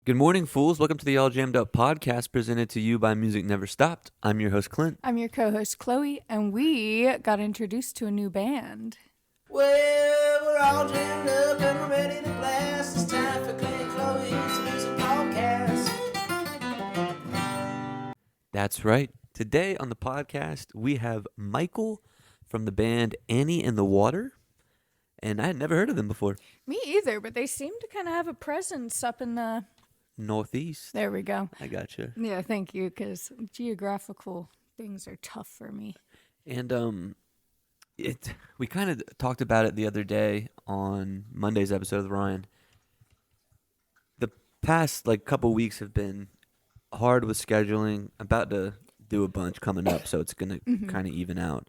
Good morning, fools. Welcome to the All Jammed Up podcast presented to you by Music Never Stopped. I'm your host, Clint. I'm your co-host, Chloe, and we got introduced to a new band. Well, we're all jammed up and we're ready to blast. It's time for Clint and Chloe's Music Podcast. That's right. Today on the podcast, we have Michael from the band Annie and the Water. And I had never heard of them before. Me either, but they seem to kind of have a presence up in the... Northeast. There we go. I gotcha. Yeah, thank you, because geographical things are tough for me. And we kind of talked about it the other day on Monday's episode with Ryan. The past couple weeks have been hard with scheduling. I'm about to do a bunch coming up, so it's gonna kind of even out.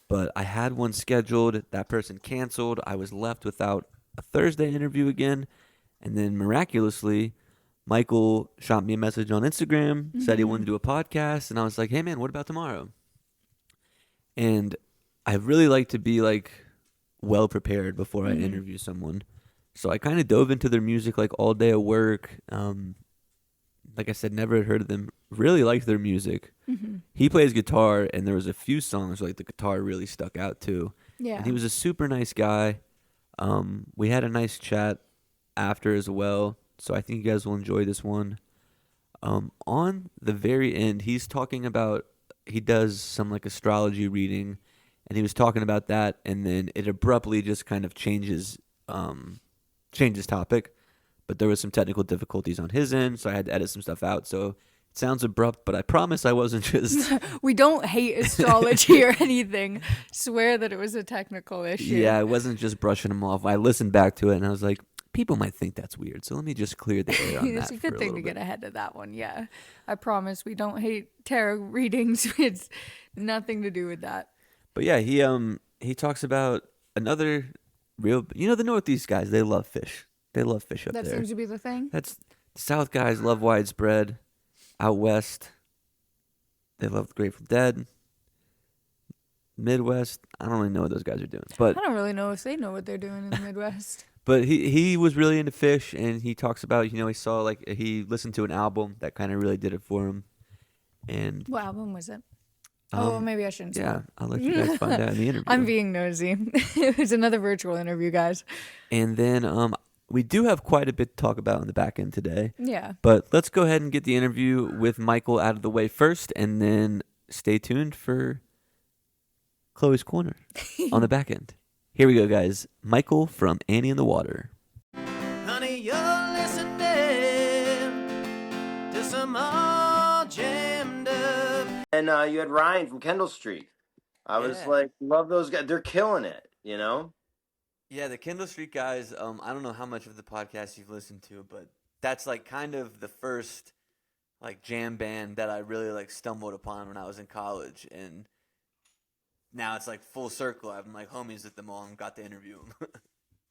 But I had one scheduled. That person canceled. I was left without a Thursday interview again, and then miraculously, Michael shot me a message on Instagram, said he wanted to do a podcast, and I was like, hey man, what about tomorrow? And I really like to be well prepared before I interview someone. So I kind of dove into their music all day at work. Like I said, never had heard of them. Really liked their music. He plays guitar, and there was a few songs the guitar really stuck out too. Yeah. And he was a super nice guy. We had a nice chat after as well. So I think you guys will enjoy this one. On the very end, he's talking about, he does some astrology reading, and he was talking about that, and then it abruptly just kind of changes topic. But there was some technical difficulties on his end, so I had to edit some stuff out. So it sounds abrupt, but I promise I wasn't just... We don't hate astrology or anything. Swear that it was a technical issue. Yeah, I wasn't just brushing him off. I listened back to it, and I was like, people might think that's weird, so let me just clear the air on that. It's a good thing to get ahead of that one, yeah. I promise we don't hate tarot readings. It's nothing to do with that. But yeah, he talks about another real, the Northeast guys, they love fish. They love fish up there. That seems to be the thing. That's South guys love widespread. Out west, they love the Grateful Dead. Midwest, I don't really know what those guys are doing, but I don't really know if they know what they're doing in the Midwest. But he was really into fish, and he talks about, he saw, he listened to an album that kind of really did it for him. And What album was it? Oh, maybe I shouldn't say yeah, that. I'll let you guys find out in the interview. I'm being nosy. It was another virtual interview, guys. And then we do have quite a bit to talk about on the back end today. Yeah. But let's go ahead and get the interview with Michael out of the way first, and then stay tuned for Chloe's Corner on the back end. Here we go, guys. Michael from Annie and the Water. Honey, you're listening to some all jammed up. And you had Ryan from Kendall Street. I was love those guys. They're killing it, Yeah, the Kendall Street guys, I don't know how much of the podcast you've listened to, but that's kind of the first jam band that I really stumbled upon when I was in college, and now it's full circle. I'm homies with them all and got to interview them.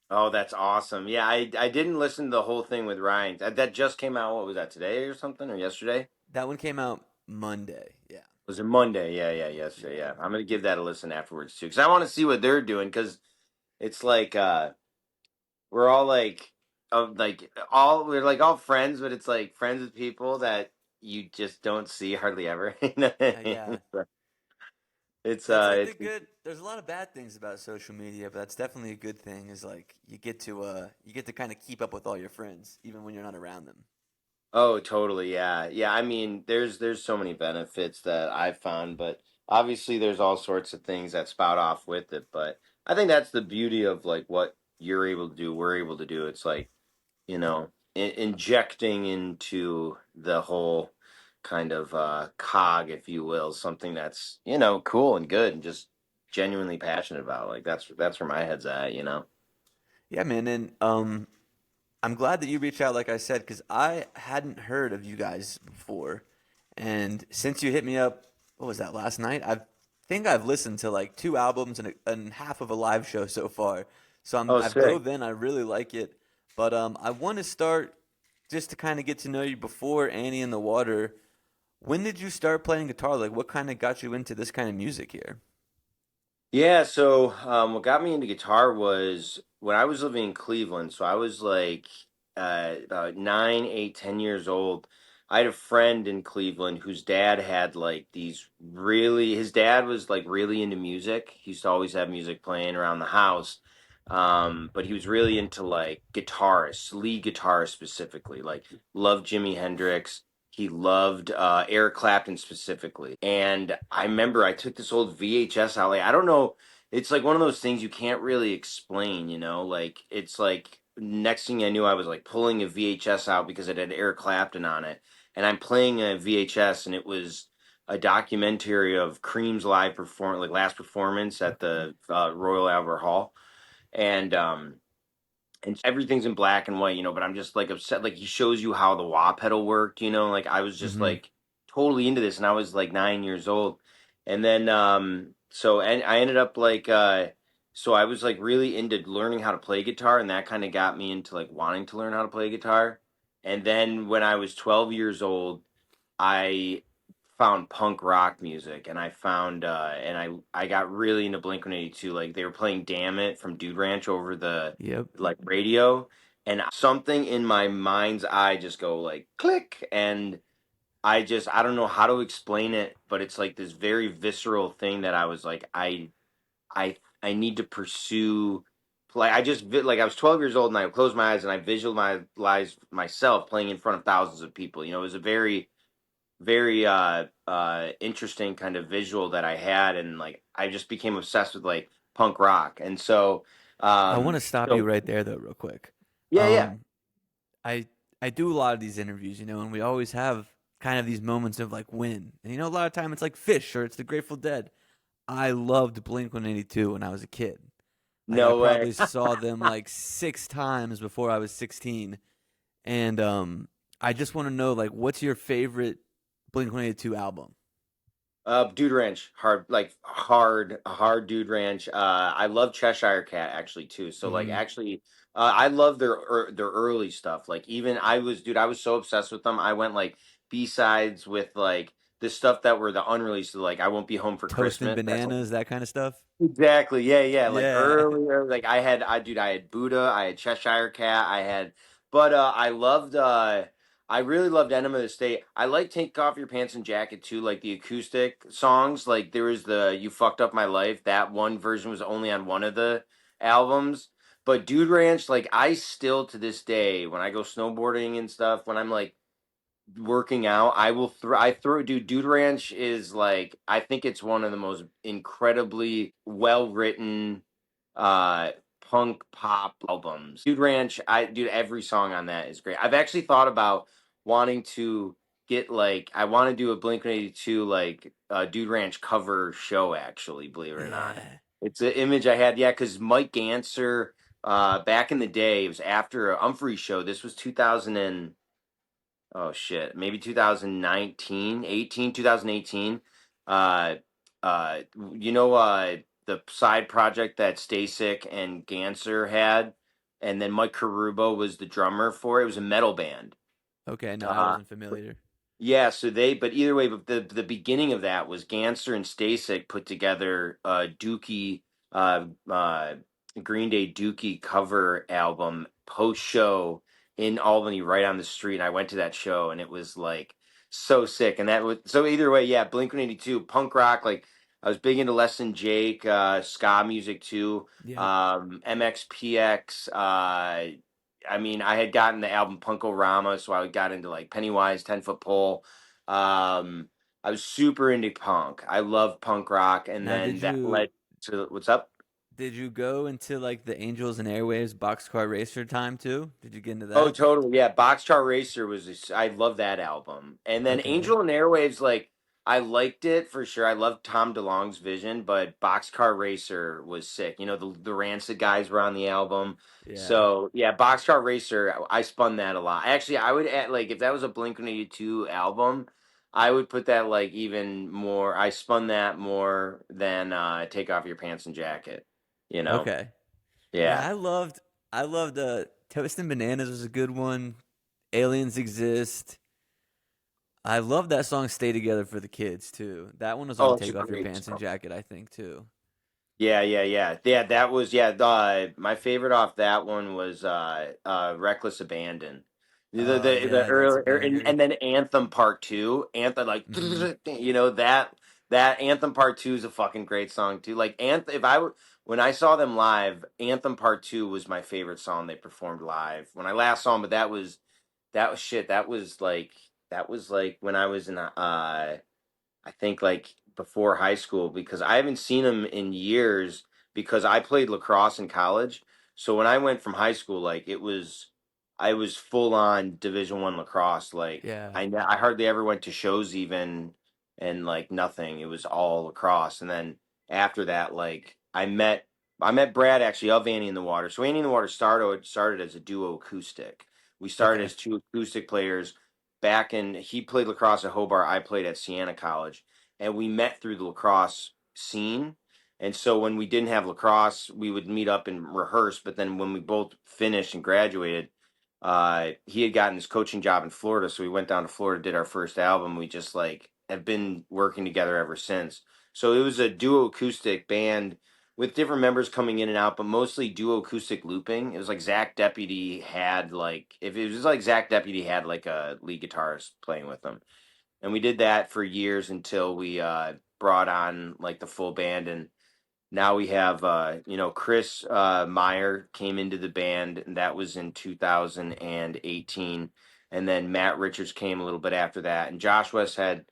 Oh, that's awesome. Yeah, I didn't listen to the whole thing with Ryan. That just came out, what was that, today or something, or yesterday? That one came out Monday, yeah. Was it Monday? Yeah, yesterday, yeah. I'm going to give that a listen afterwards, too, because I want to see what they're doing, because it's we're all we're all friends, but it's friends with people that you just don't see hardly ever. Yeah. It's That's good. There's a lot of bad things about social media, but that's definitely a good thing. Is you get to kind of keep up with all your friends, even when you're not around them. Oh, totally, yeah. I mean, there's so many benefits that I've found, but obviously there's all sorts of things that spout off with it. But I think that's the beauty of what you're able to do, we're able to do. It's injecting into the whole kind of cog, if you will, something that's cool and good and just genuinely passionate about. That's where my head's at. Yeah, man, and I'm glad that you reached out, like I said, because I hadn't heard of you guys before, and since you hit me up, what was that, last night? I think I've listened to 2 albums and half of a live show so far. So I've dove in. I really like it, but I want to start just to kind of get to know you before Annie and the Water. When did you start playing guitar? What kind of got you into this kind of music here? Yeah, so what got me into guitar was when I was living in Cleveland. So I was about 9, 8, 10 years old. I had a friend in Cleveland whose dad had like these really. His dad was like really into music. He used to always have music playing around the house. But he was really into like guitarists, lead guitarists specifically. Like loved Jimi Hendrix. He loved Eric Clapton specifically. And I remember I took this old VHS out. Like I don't know, it's like one of those things you can't really explain, you know? Like it's like next thing I knew I was like pulling a VHS out because it had Eric Clapton on it. And I'm playing a VHS and it was a documentary of Cream's live perform like last performance at Okay. the Royal Albert Hall. And everything's in black and white, you know, but I'm just like upset. Like he shows you how the wah pedal worked, you know, like I was just Mm-hmm. like totally into this and I was like 9 years old. And then and I ended up like so I was like really into learning how to play guitar and that kind of got me into like wanting to learn how to play guitar. And then when I was 12 years old, I found punk rock music and I found I got really into Blink-182. Like they were playing Damn It from Dude Ranch over the Yep. like radio and something in my mind's eye just go like click and I don't know how to explain it, but it's like this very visceral thing that I was like I need to pursue like like I was 12 years old and I closed my eyes and I visualized myself playing in front of thousands of people. You know, it was a very interesting kind of visual that I had and like I just became obsessed with like punk rock. And so I want to stop you so right there though, real quick. yeah, yeah. Um, I I do a lot of these interviews, you know, and we always have kind of these moments of like win. And you know, a lot of time it's like Fish or it's the Grateful Dead. I loved Blink 182 when I was a kid. Like I No way. probably saw them like 6 times before I was 16. And I just want to know like what's your favorite Blink 182 album? Dude Ranch, hard Dude Ranch. I love Cheshire Cat actually too. So like Mm-hmm. actually, I love their early stuff. Like even I was so obsessed with them. I went like B-sides with like the stuff that were the unreleased. Like I Won't Be Home for Toast and Christmas. That's Bananas, that kind of stuff. exactly. Yeah, yeah. Like Yeah. earlier, like I had Buddha, I had Cheshire Cat, but I really loved Enema of the State. I like Take Off Your Pants and Jacket too, like the acoustic songs. Like there was the You Fucked Up My Life. That one version was only on one of the albums. But Dude Ranch, like I still to this day, when I go snowboarding and stuff, when I'm like working out, I throw Dude Ranch is like I think it's one of the most incredibly well written uh punk pop albums. Dude Ranch, every song on that is great. I've actually thought about wanting to get like I want to do a Blink-182 like Dude Ranch cover show actually, believe it or not. Yeah. It's an image I had, yeah, because Mike Ganser back in the day, it was after a Humphrey show. This was 2000 and oh shit, maybe 2019, 18, 2018. Uh uh you know the side project that Stasek and Ganser had and then Mike Carubo was the drummer for it. It was a metal band. Okay, no, I Uh wasn't familiar. yeah, so but either way, but the beginning of that was Ganser and Stasek put together a Dookie, Green Day Dookie cover album post show in Albany, right on the street. And I went to that show, and it was like so sick. And that was so either way, yeah, Blink-182, punk rock. Like I was big into Less Than Jake, ska music too, Yep. MXPX. I mean, I had gotten the album Punk-O-Rama, so I got into like Pennywise, 10 Foot Pole. I was super into punk. I love punk rock, and Now, then that led to what's up? did you go into like the Angels and Airwaves Boxcar Racer time too? Did you get into Oh, that? totally. Yeah, Boxcar Racer I love that album. And then Okay. Angel and Airwaves, like I liked it for sure. I loved Tom DeLonge's vision, but Boxcar Racer was sick. You know, the Rancid guys were on the album. Yeah. So yeah, Boxcar Racer, I spun that a lot. Actually, I would add like if that was a Blink-182 album, I would put that like even more. I spun that more than Take Off Your Pants and Jacket. You know? Okay. Yeah, Yeah. I loved Toast and Bananas was a good one. Aliens Exist. I love that song Stay Together for the Kids too. That one was on Oh, it's a Take Off Your great Pants and song. Jacket, I think too. Yeah, that was my favorite off that one was Reckless Abandon. Oh The yeah, that's a early banger. and then Anthem Part 2. Anthem like Hmm. that Anthem Part 2 is a fucking great song too. Like Anthem if I were when I saw them live, Anthem Part 2 was my favorite song they performed live. When I last saw them, but that was shit. That was like when I was in I think like before high school because I haven't seen him in years because I played lacrosse in college. So when I went from high school, like I was full on Division 1 lacrosse. Like Yeah. I hardly ever went to shows even, and like nothing. It was all lacrosse. And then after that, like I met Brad actually of Annie in the Water. So Annie in the Water started as a duo acoustic. We started Okay. as two acoustic players back in he played lacrosse at Hobart, I played at Siena College, and we met through the lacrosse scene. And so when we didn't have lacrosse, we would meet up and rehearse. But then when we both finished and graduated, he had gotten his coaching job in Florida, so we went down to Florida, did our first album. We just like have been working together ever since. So it was a duo acoustic band with different members coming in and out, but mostly duo acoustic looping. It was like Zach Deputy had like if it was like Zach Deputy had like a lead guitarist playing with him, and we did that for years until we brought on like the full band, and now we have Chris Meyer came into the band, and that was in 2018, and then Matt Richards came a little bit after that, and Josh West had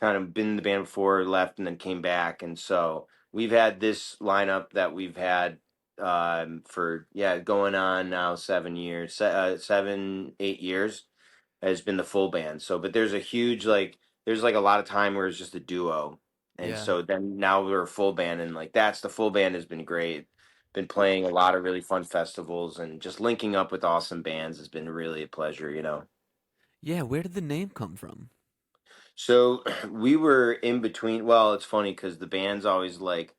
kind of been in the band before, left, and then came back, and so we've had this lineup that we've had for going on now 7 years, 7 8 years has been the full band. So, but there's like a lot of time where it's just a duo, and Yeah. so then now we're a full band, and like that's the full band has been great. Been playing a lot of really fun festivals and just linking up with awesome bands has been really a pleasure. Yeah, where did the name come from? So we were in between. Well, it's funny because the band's always like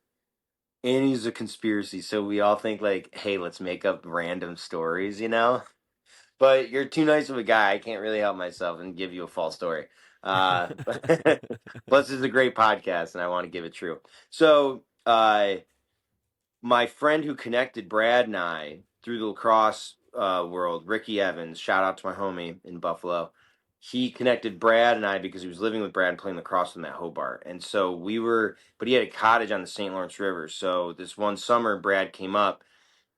Annie's a conspiracy, so we all think like, hey, let's make up random stories. But you're too nice of a guy. I can't really help myself and give you a false story. Plus, this is a great podcast, and I want to give it true. So, my friend who connected Brad and I through the lacrosse world, Ricky Evans, shout out to my homie in Buffalo. He connected Brad and I because he was living with Brad and playing lacrosse with him at Hobart. And so but he had a cottage on the St. Lawrence River. So this one summer, Brad came up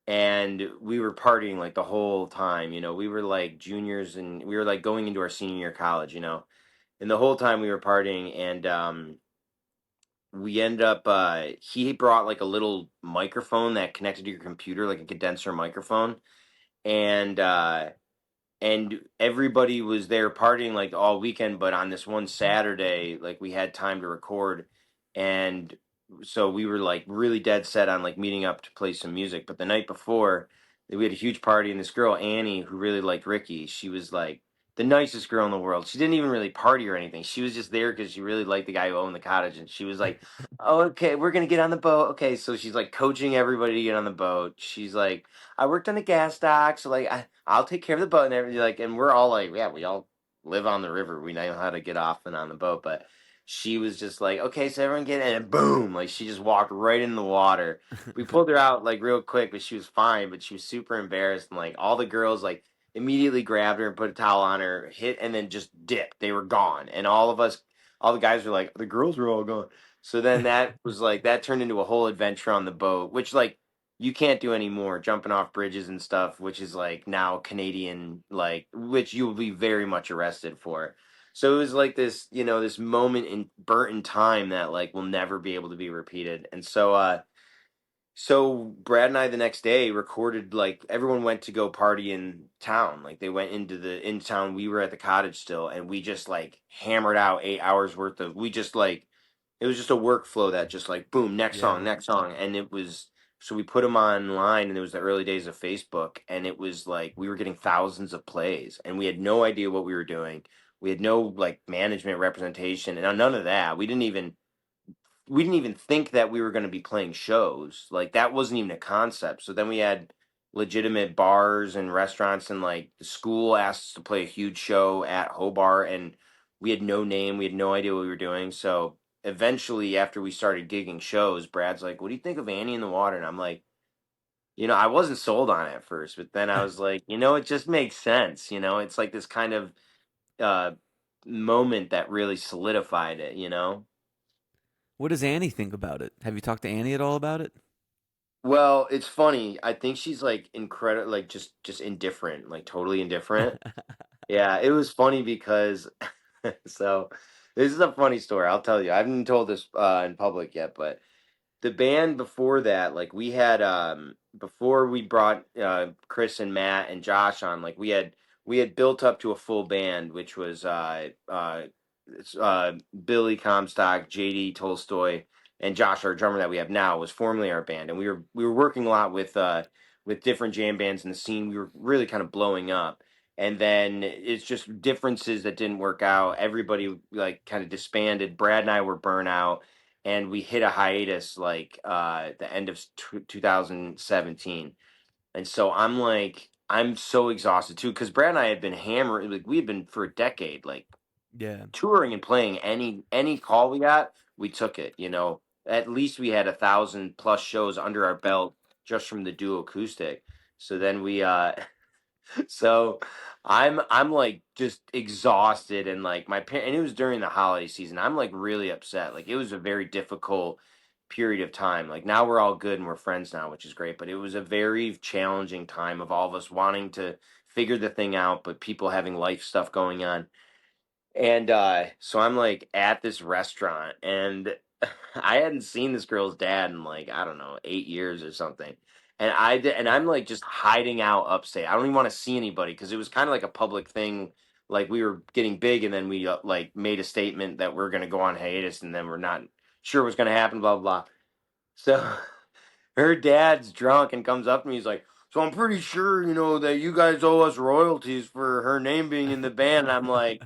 and we were partying like the whole time. We were like juniors and we were like going into our senior year of college. And the whole time we were partying, and we ended up he brought like a little microphone that connected to your computer, like a condenser microphone. And everybody was there partying like all weekend, but on this one Saturday, like we had time to record, and so we were like really dead set on like meeting up to play some music. But the night before, we had a huge party, and this girl Annie, who really liked Ricky, she was like the nicest girl in the world. She didn't even really party or anything. She was just there because she really liked the guy who owned the cottage, and she was like, "Oh, okay, we're gonna get on the boat." Okay, so she's like coaching everybody to get on the boat. She's like, "I worked on the gas dock, so like I'll take care of the boat and everything." Like, and we're all like, yeah, we all live on the river. We know how to get off and on the boat. But she was just like, okay, so everyone get in, and boom, like she just walked right in the water. We pulled her out like real quick, but she was fine. But she was super embarrassed, and like all the girls like immediately grabbed her and put a towel on her, hit, and then just dipped. They were gone, and all the guys were like, the girls were all gone. So then that was like that turned into a whole adventure on the boat, which like you can't do anymore, jumping off bridges and stuff, which is like now Canadian, like which you will be very much arrested for. So it was like this moment in burnt in time that like will never be able to be repeated. And so Brad and I the next day recorded like everyone went to go party in town. Like they went in town. We were at the cottage still, and we just like hammered out 8 hours worth of. We just like it was just a workflow that just like boom, Yeah. next song, and it was so we put them online, and it was the early days of Facebook, and it was like we were getting thousands of plays, and we had no idea what we were doing. We had no like management representation, and none of that. We didn't even think that we were going to be playing shows. Like that wasn't even a concept. So then we had legitimate bars and restaurants, and like the school asked us to play a huge show at Hobart, and we had no name, we had no idea what we were doing. So eventually, after we started gigging shows, Brad's like, "What do you think of Annie in the Water?" And I'm like, I wasn't sold on it at first, but then I was like, it just makes sense. It's like this kind of uh, moment that really solidified it. What does Annie think about it? Have you talked to Annie at all about it? Well, it's funny. I think she's like incredible, like just indifferent, like totally indifferent. Yeah, it was funny because so this is a funny story. I'll tell you. I haven't told this in public yet, but the band before that, like we had before we brought Chris and Matt and Josh on, like we had built up to a full band, which was Billy Comstock, JD Tolstoy, and Josh, our drummer that we have now, was formerly our band, and we were working a lot with different jam bands in the scene. We were really kind of blowing up. And then it's just differences that didn't work out. Everybody like kind of disbanded. Brad and I were burnt out, and we hit a hiatus like the end of 2017. And so I'm so exhausted too, because Brad and I had been hammering, like we had been for a decade, like Yeah. touring and playing any call we got, we took it. At least we had 1,000+ shows under our belt just from the duo acoustic. So then so I'm like just exhausted, and like my parent, and it was during the holiday season. I'm like really upset. Like it was a very difficult period of time. Like now we're all good and we're friends now, which is great, but it was a very challenging time of all of us wanting to figure the thing out, but people having life stuff going on. And so I'm like at this restaurant, and I hadn't seen this girl's dad in like, I don't know, 8 years or something. And I'm like just hiding out upstate. I don't even want to see anybody because it was kind of like a public thing. Like we were getting big, and then we like made a statement that we're going to go on hiatus, and then we're not sure what's going to happen, blah, blah, blah. So her dad's drunk and comes up to me. He's like, "So I'm pretty sure, that you guys owe us royalties for her name being in the band." And I'm like,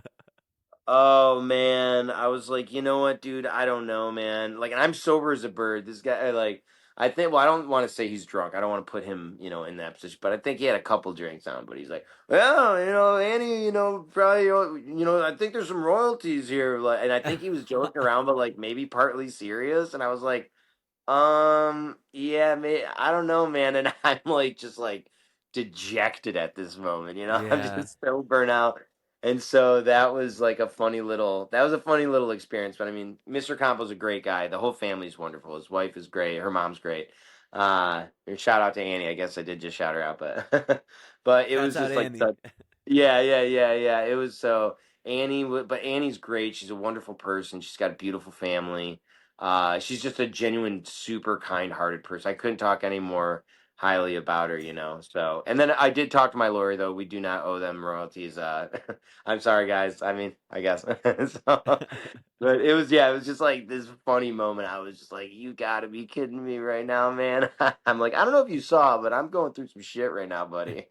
"Oh man," I was like, "You know what, dude? I don't know, man. Like, and I'm sober as a bird. This guy, like, I think. Well, I don't want to say he's drunk. I don't want to put him, in that position. But I think he had a couple drinks on. But he's like, well, Annie, probably, I think there's some royalties here. Like, and I think he was joking around, but like maybe partly serious. And I was like, yeah, I don't know, man." And I'm like, just like dejected at this moment, I'm Yeah. just so burnt out. And so that was a funny little experience. But I mean, Mr. Campo's a great guy. The whole family's wonderful. His wife is great. Her mom's great. And shout out to Annie. I guess I did just shout her out, but but it Shouts was out just like Annie. such, yeah, yeah, yeah, yeah. It was so but Annie's great. She's a wonderful person. She's got a beautiful family. She's just a genuine, super kind-hearted person. I couldn't talk any more highly about her. So, and then I did talk to my lawyer, though. We do not owe them royalties. I'm sorry, guys. I mean, I guess. So, but yeah, it was just like this funny moment. I was just like, "You got to be kidding me right now, man." I'm like, I don't know if you saw, but I'm going through some shit right now, buddy.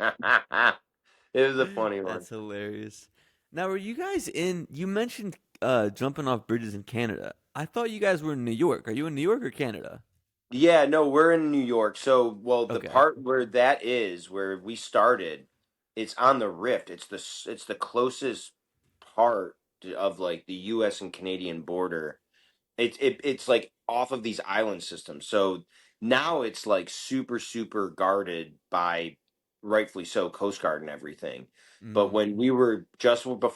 It was a funny one. That's hilarious. Now, were you guys in? You mentioned jumping off bridges in Canada. I thought you guys were in New York. Are you in New York or Canada? Yeah, no, we're in New York. So, well, the Okay. part where that is where we started, it's on the Rift. It's the closest part of like the U.S. and Canadian border. It's like off of these island systems. So now it's like super super guarded by, rightfully so, Coast Guard and everything. But Mm, when we were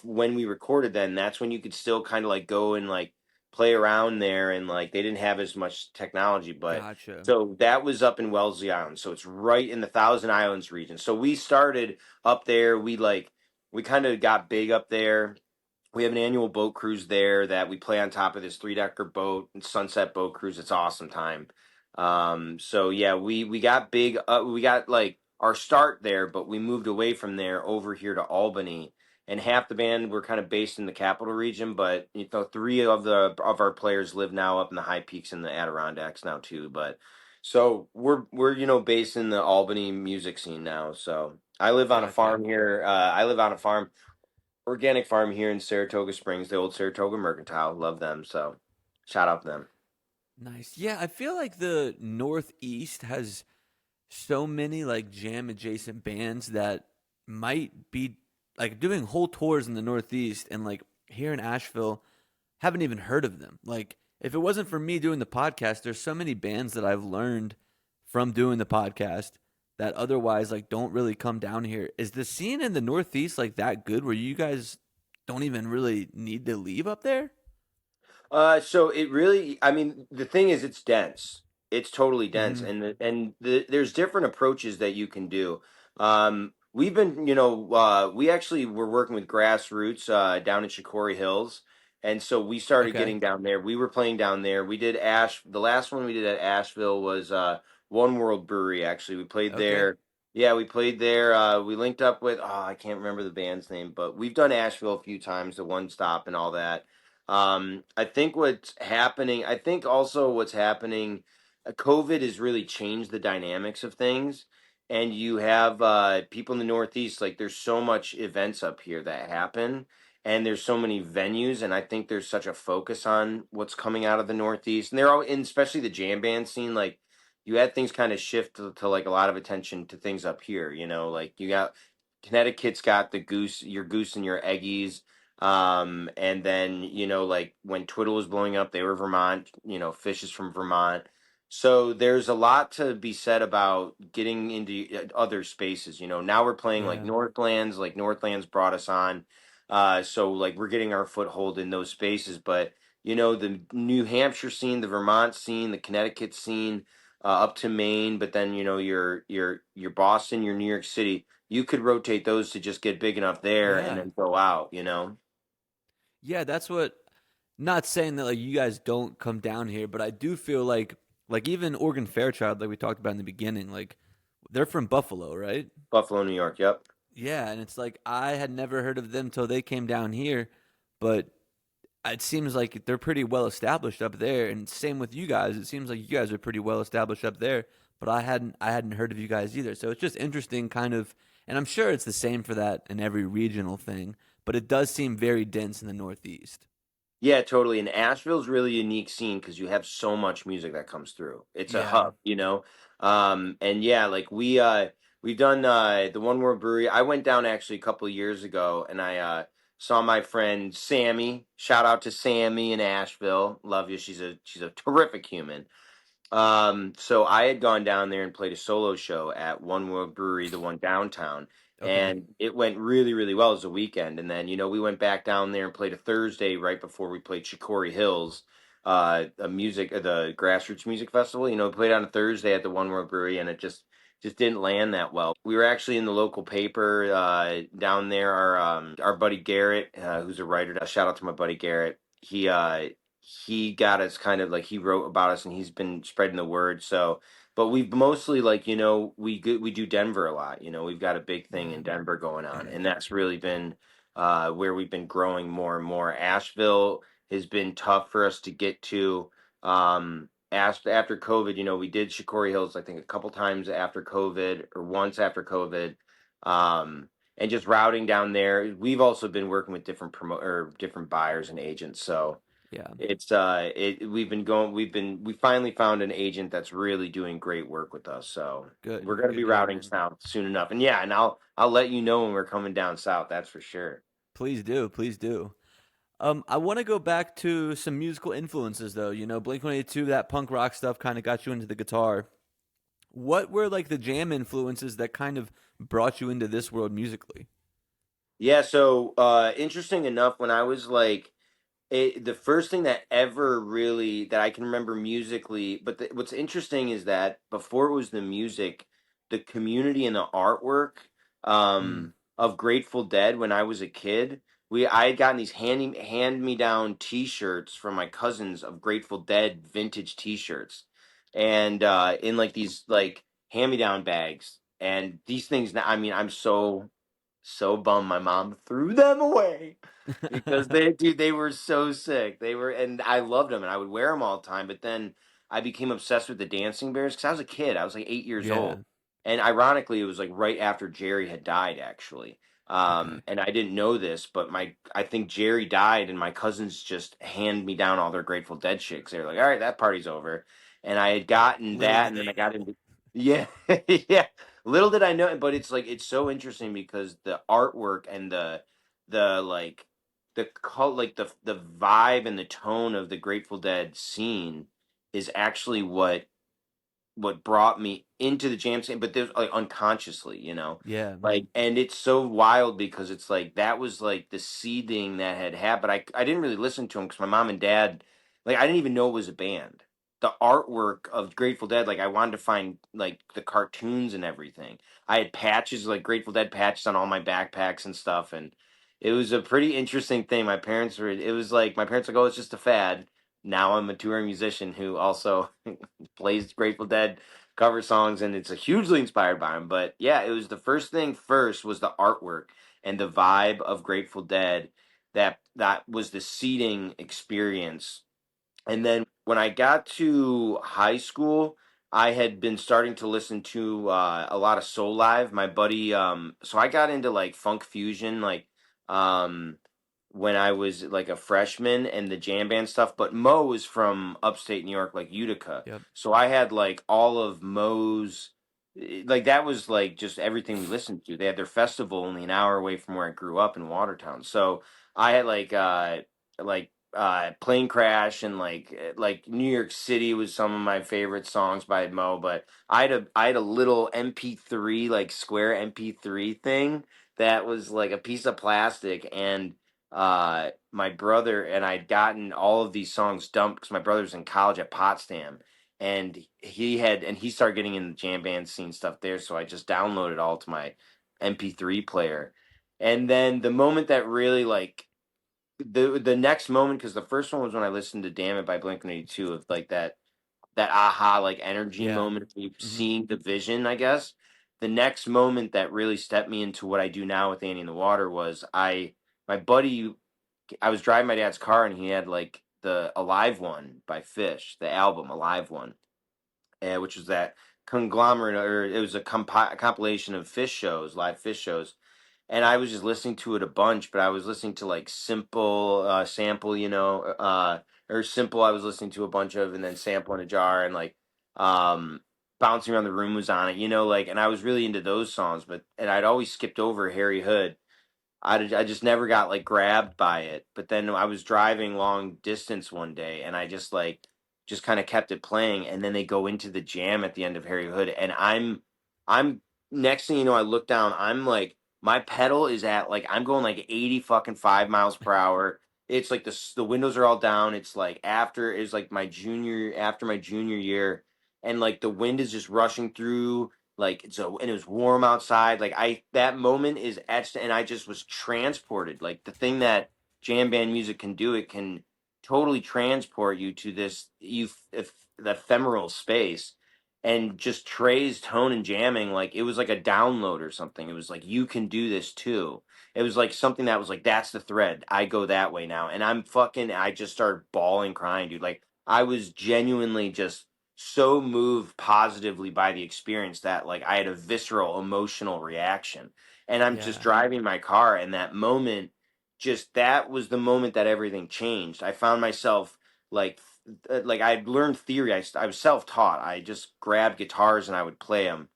when we recorded, then that's when you could still kind of like go and like play around there, and like they didn't have as much technology. But gotcha. so that was up in Wellesley Island, so it's right in the Thousand Islands region. So we started up there. We kind of got big up there. We have an annual boat cruise there that we play on top of this three-decker boat and sunset boat cruise. It's awesome time. So yeah, we got big. We got like our start there, but we moved away from there over here to Albany, and half the band were kind of based in the capital region. But three of our players live now up in the high peaks in the Adirondacks now too. But so we're based in the Albany music scene now. So I live on a Gotcha. farm here. I live on a farm, organic farm here in Saratoga Springs, the old Saratoga Mercantile. Love them. So shout out to them. Nice. Yeah, I feel like the Northeast has so many like jam adjacent bands that might be like doing whole tours in the Northeast and like here in Asheville haven't even heard of them. Like if it wasn't for me doing the podcast, there's so many bands that I've learned from doing the podcast that otherwise like don't really come down here. Is the scene in the Northeast like that good where you guys don't even really need to leave up there? So it really, I mean, the thing is, it's dense. It's totally dense, Mm-hmm. there's different approaches that you can do. We've been, we actually were working with Grassroots down in Shikori Hills, and so we started Okay. getting down there. We were playing down there. We did Ash. The last one we did at Asheville was One World Brewery. Actually, we played Okay. there. Yeah, we played there. We linked up with, I can't remember the band's name, but we've done Asheville a few times, the One Stop and all that. I think what's happening, I think also what's happening, COVID has really changed the dynamics of things. And you have people in the Northeast, like there's so much events up here that happen, and there's so many venues, and I think there's such a focus on what's coming out of the Northeast, and they're all, and especially the jam band scene, like you had things kind of shift to like a lot of attention to things up here, like you got Connecticut's got the goose, your goose and your eggies. And then, like when Twiddle was blowing up, they were Vermont, Fish is from Vermont. So there's a lot to be said about getting into other spaces. Now we're playing Yeah. like Northlands brought us on. So like we're getting our foothold in those spaces. But, the New Hampshire scene, the Vermont scene, the Connecticut scene, up to Maine, but then, your Boston, your New York City, you could rotate those to just get big enough there and Yeah. then go out. Yeah, that's what not saying that like you guys don't come down here, but I do feel like even Oregon Fairchild, like we talked about in the beginning, like they're from Buffalo, right? Buffalo, New York. Yep. Yeah, and it's like I had never heard of them till they came down here, but it seems like they're pretty well established up there, and same with you guys. It seems like you guys are pretty well established up there, but I hadn't heard of you guys either. So it's just interesting kind of, and I'm sure it's the same for that in every regional thing, but it does seem very dense in the Northeast. Yeah, totally. And Asheville's really a unique scene because you have so much music that comes through. It's a Yeah. hub. And yeah, like we've done the One World Brewery. I went down actually a couple of years ago and I saw my friend Sammy. Shout out to Sammy in Asheville. Love you. She's a terrific human. So I had gone down there and played a solo show at One World Brewery, the one downtown, Okay. and it went really, really well as a weekend. And then, we went back down there and played a Thursday right before we played Shikori Hills, the grassroots music festival. We played on a Thursday at the One World Brewery, and it just didn't land that well. We were actually in the local paper down there. Our buddy Garrett, who's a writer, shout out to my buddy Garrett. He got us kind of like he wrote about us and he's been spreading the word. So, but we've mostly like we do Denver a lot. We've got a big thing Yeah. in Denver going on, and that's really been where we've been growing more and more. Asheville has been tough for us to get to. After COVID, we did Shikori Hills I think a couple times after COVID or once after COVID. And just routing down there. We've also been working with different buyers and agents. So Yeah. we finally found an agent that's really doing great work with us. So Good. we're going to be Good to hear, routing man. south soon enough. And yeah, and I'll let you know when we're coming down south. That's for sure. Please do. Please do. I want to go back to some musical influences, though. Blink 182, that punk rock stuff kind of got you into the guitar. What were like the jam influences that kind of brought you into this world musically? Yeah, so interesting enough, when I was like the first thing that ever really that I can remember musically, but what's interesting is that before it was the music, the community and the artwork Mm. of Grateful Dead when I was a kid, I had gotten these hand me down T-shirts from my cousins of Grateful Dead vintage T-shirts, and in like these like hand me down bags, and these things. Now, I mean, I'm so bummed my mom threw them away because they were so sick. They were, and I loved them, and I would wear them all the time. But then I became obsessed with the Dancing Bears because I was a kid. I was like 8 years Yeah. old, and ironically, it was like right after Jerry had died, actually. Okay. And I didn't know this, but I think Jerry died, and my cousins just hand me down all their Grateful Dead shit. 'Cause they were like, "All right, that party's over," and I had gotten Little that, did and then they I got know. into yeah, yeah. Little did I know, but it's like it's so interesting because the artwork and the like like the vibe and the tone of the Grateful Dead scene is actually what brought me into the jam scene, but there's like unconsciously, Yeah. like, and it's so wild because it's like that was like the seeding that had happened. I didn't really listen to them because my mom and dad, like, I didn't even know it was a band. The artwork of Grateful Dead, like, I wanted to find like the cartoons and everything. I had patches, like Grateful Dead patches on all my backpacks and stuff, and it was a pretty interesting thing. It was like my parents were like, oh, it's just a fad. Now I'm a touring musician who also plays Grateful Dead cover songs, and it's a hugely inspired by him. But yeah, it was the first thing first was the artwork and the vibe of Grateful Dead. That was the seeding experience. And then when I got to high school, I had been starting to listen to a lot of Soul Live. My buddy, so I got into like funk fusion, like um, when I was like a freshman and the jam band stuff. But Mo was from upstate New York, like Utica. Yep. So I had like all of Mo's, like that was like just everything we listened to. They had their festival only an hour away from where I grew up in Watertown. So I had like Plane Crash and like New York City was some of my favorite songs by Mo. But I had a little MP3, like square MP3 thing that was like a piece of plastic, and my brother and I'd gotten all of these songs dumped because my brother was in college at Potsdam, and he started getting in the jam band scene stuff there, so I just downloaded all to my MP3 player. And then the moment that really like the next moment, because the first one was when I listened to Damn It by Blink-182, of like that aha like energy Yeah. moment of me Mm-hmm. seeing the vision, I guess. The next moment that really stepped me into what I do now with Annie in the Water was my buddy, I was driving my dad's car and he had like the Alive One by Fish, the album Alive One, which was that conglomerate, or it was a compilation of Fish shows, live Fish shows. And I was just listening to it a bunch, but I was listening to like Simple, Sample, or Simple I was listening to a bunch of, and then Sample in a Jar, and like um Bouncing Around the Room was on it, like, and I was really into those songs, and I'd always skipped over Harry Hood. I just never got like grabbed by it. But then I was driving long distance one day, and I just kind of kept it playing, and then they go into the jam at the end of Harry Hood, and I'm next thing you know, I look down, I'm like, my pedal is at like, I'm going like 80 fucking 5 miles per hour. It's like the windows are all down. It's like after my junior year, and like the wind is just rushing through, like, and it was warm outside, like, that moment is etched, and I just was transported. Like, the thing that jam band music can do, it can totally transport you to this the ephemeral space. And just Trey's tone and jamming, like, it was like a download or something. It was like, you can do this too. It was like something that was like, that's the thread, I go that way now. And I just started bawling, crying, dude. Like, I was genuinely just so moved positively by the experience that like I had a visceral emotional reaction. And I'm just Yeah. driving my car, and that moment, just that was the moment that everything changed. I found myself like like I'd learned theory. I was self-taught. I just grabbed guitars and I would play them.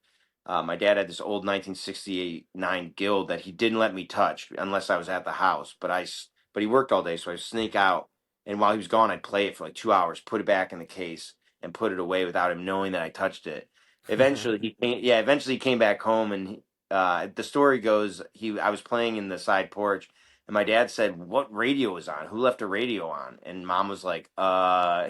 My dad had this old 1969 Guild that he didn't let me touch unless I was at the house. But he worked all day, so I sneak out, and while he was gone, I'd play it for like 2 hours, put it back in the case, and put it away without him knowing that I touched it. Eventually he came back home, and the story goes, I was playing in the side porch, and my dad said, "What radio was on? Who left a radio on?" And mom was like,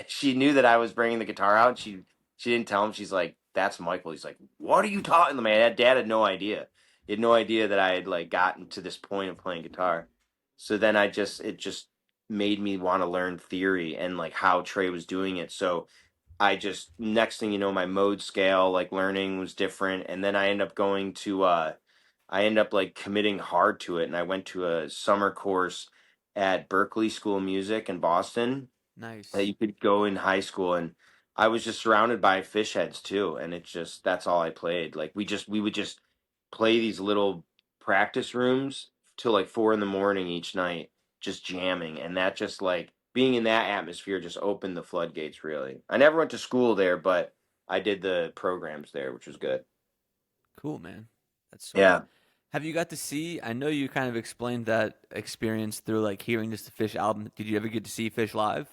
she knew that I was bringing the guitar out. She didn't tell him. She's like, "That's Michael." He's like, "What are you talking?" My dad had no idea. He had no idea that I had like gotten to this point of playing guitar. So then it just made me want to learn theory and like how Trey was doing it. So next thing you know, my mode scale, like, learning was different. And then I end up like committing hard to it. And I went to a summer course at Berkeley School of Music in Boston that Nice. you could go in high school. And I was just surrounded by fish heads too. And that's all I played. Like, we would just play these little practice rooms till like 4 in the morning each night, just jamming. And that just like being in that atmosphere just opened the floodgates, really. I never went to school there, but I did the programs there, which was good. Cool, man. That's sweet. Yeah. Have you got to see? I know you kind of explained that experience through like hearing just the Fish album. Did you ever get to see Fish live?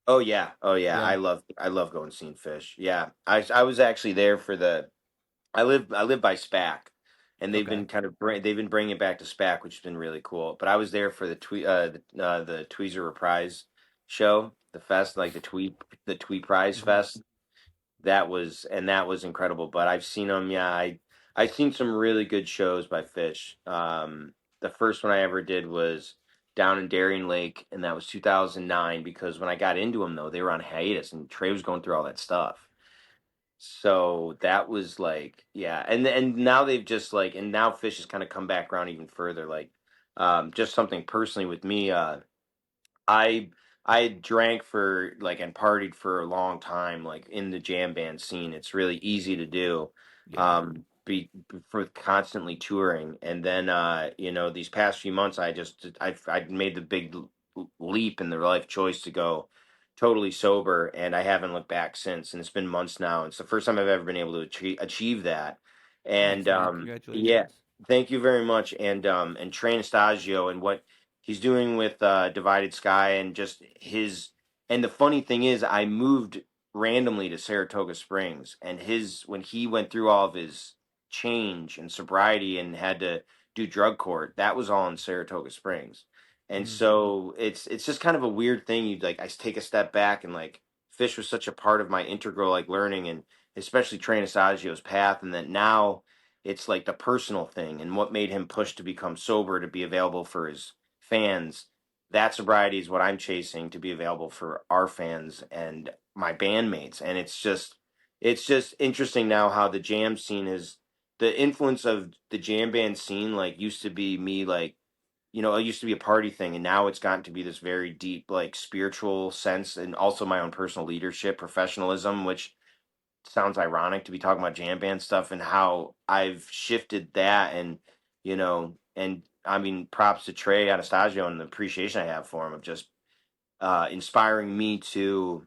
Oh yeah, oh yeah. Yeah. I love going seeing Fish. Yeah, I was actually there for the. I live by SPAC, and Okay. they've been bringing it back to SPAC, which has been really cool. But I was there for the Tweezer Reprise show, the fest, like the Tweet Prize Hmm. Fest. That was incredible. But I've seen them. Yeah, I've seen some really good shows by Fish. The first one I ever did was down in Darien Lake, and that was 2009. Because when I got into them, though, they were on hiatus, and Trey was going through all that stuff. So that was like, yeah, and now they've just like, and now Fish has kind of come back around even further. Like, just something personally with me. I I drank for like and partied for a long time, like in the jam band scene. It's really easy to do, Yeah. for constantly touring. And then these past few months, I made the big leap in the life choice to go totally sober, and I haven't looked back since. And it's been months now. It's the first time I've ever been able to achieve that. Nice, And man. yeah, Congratulations. thank you very much. And Trey Anastasio and what he's doing with Divided Sky and just his. And the funny thing is, I moved randomly to Saratoga Springs, and his when he went through all of his change and sobriety and had to do drug court, that was all in Saratoga Springs. And Hmm. so it's just kind of a weird thing. You like I take a step back and like Fish was such a part of my integral like learning and especially Trey Anastasio's path, and that now it's like the personal thing and what made him push to become sober to be available for his fans. That sobriety is what I'm chasing to be available for our fans and my bandmates. And it's just interesting now how the jam scene is the influence of the jam band scene like used to be me like it used to be a party thing, and now it's gotten to be this very deep like spiritual sense and also my own personal leadership professionalism, which sounds ironic to be talking about jam band stuff and how I've shifted that. And I mean props to Trey Anastasio and the appreciation I have for him of just inspiring me to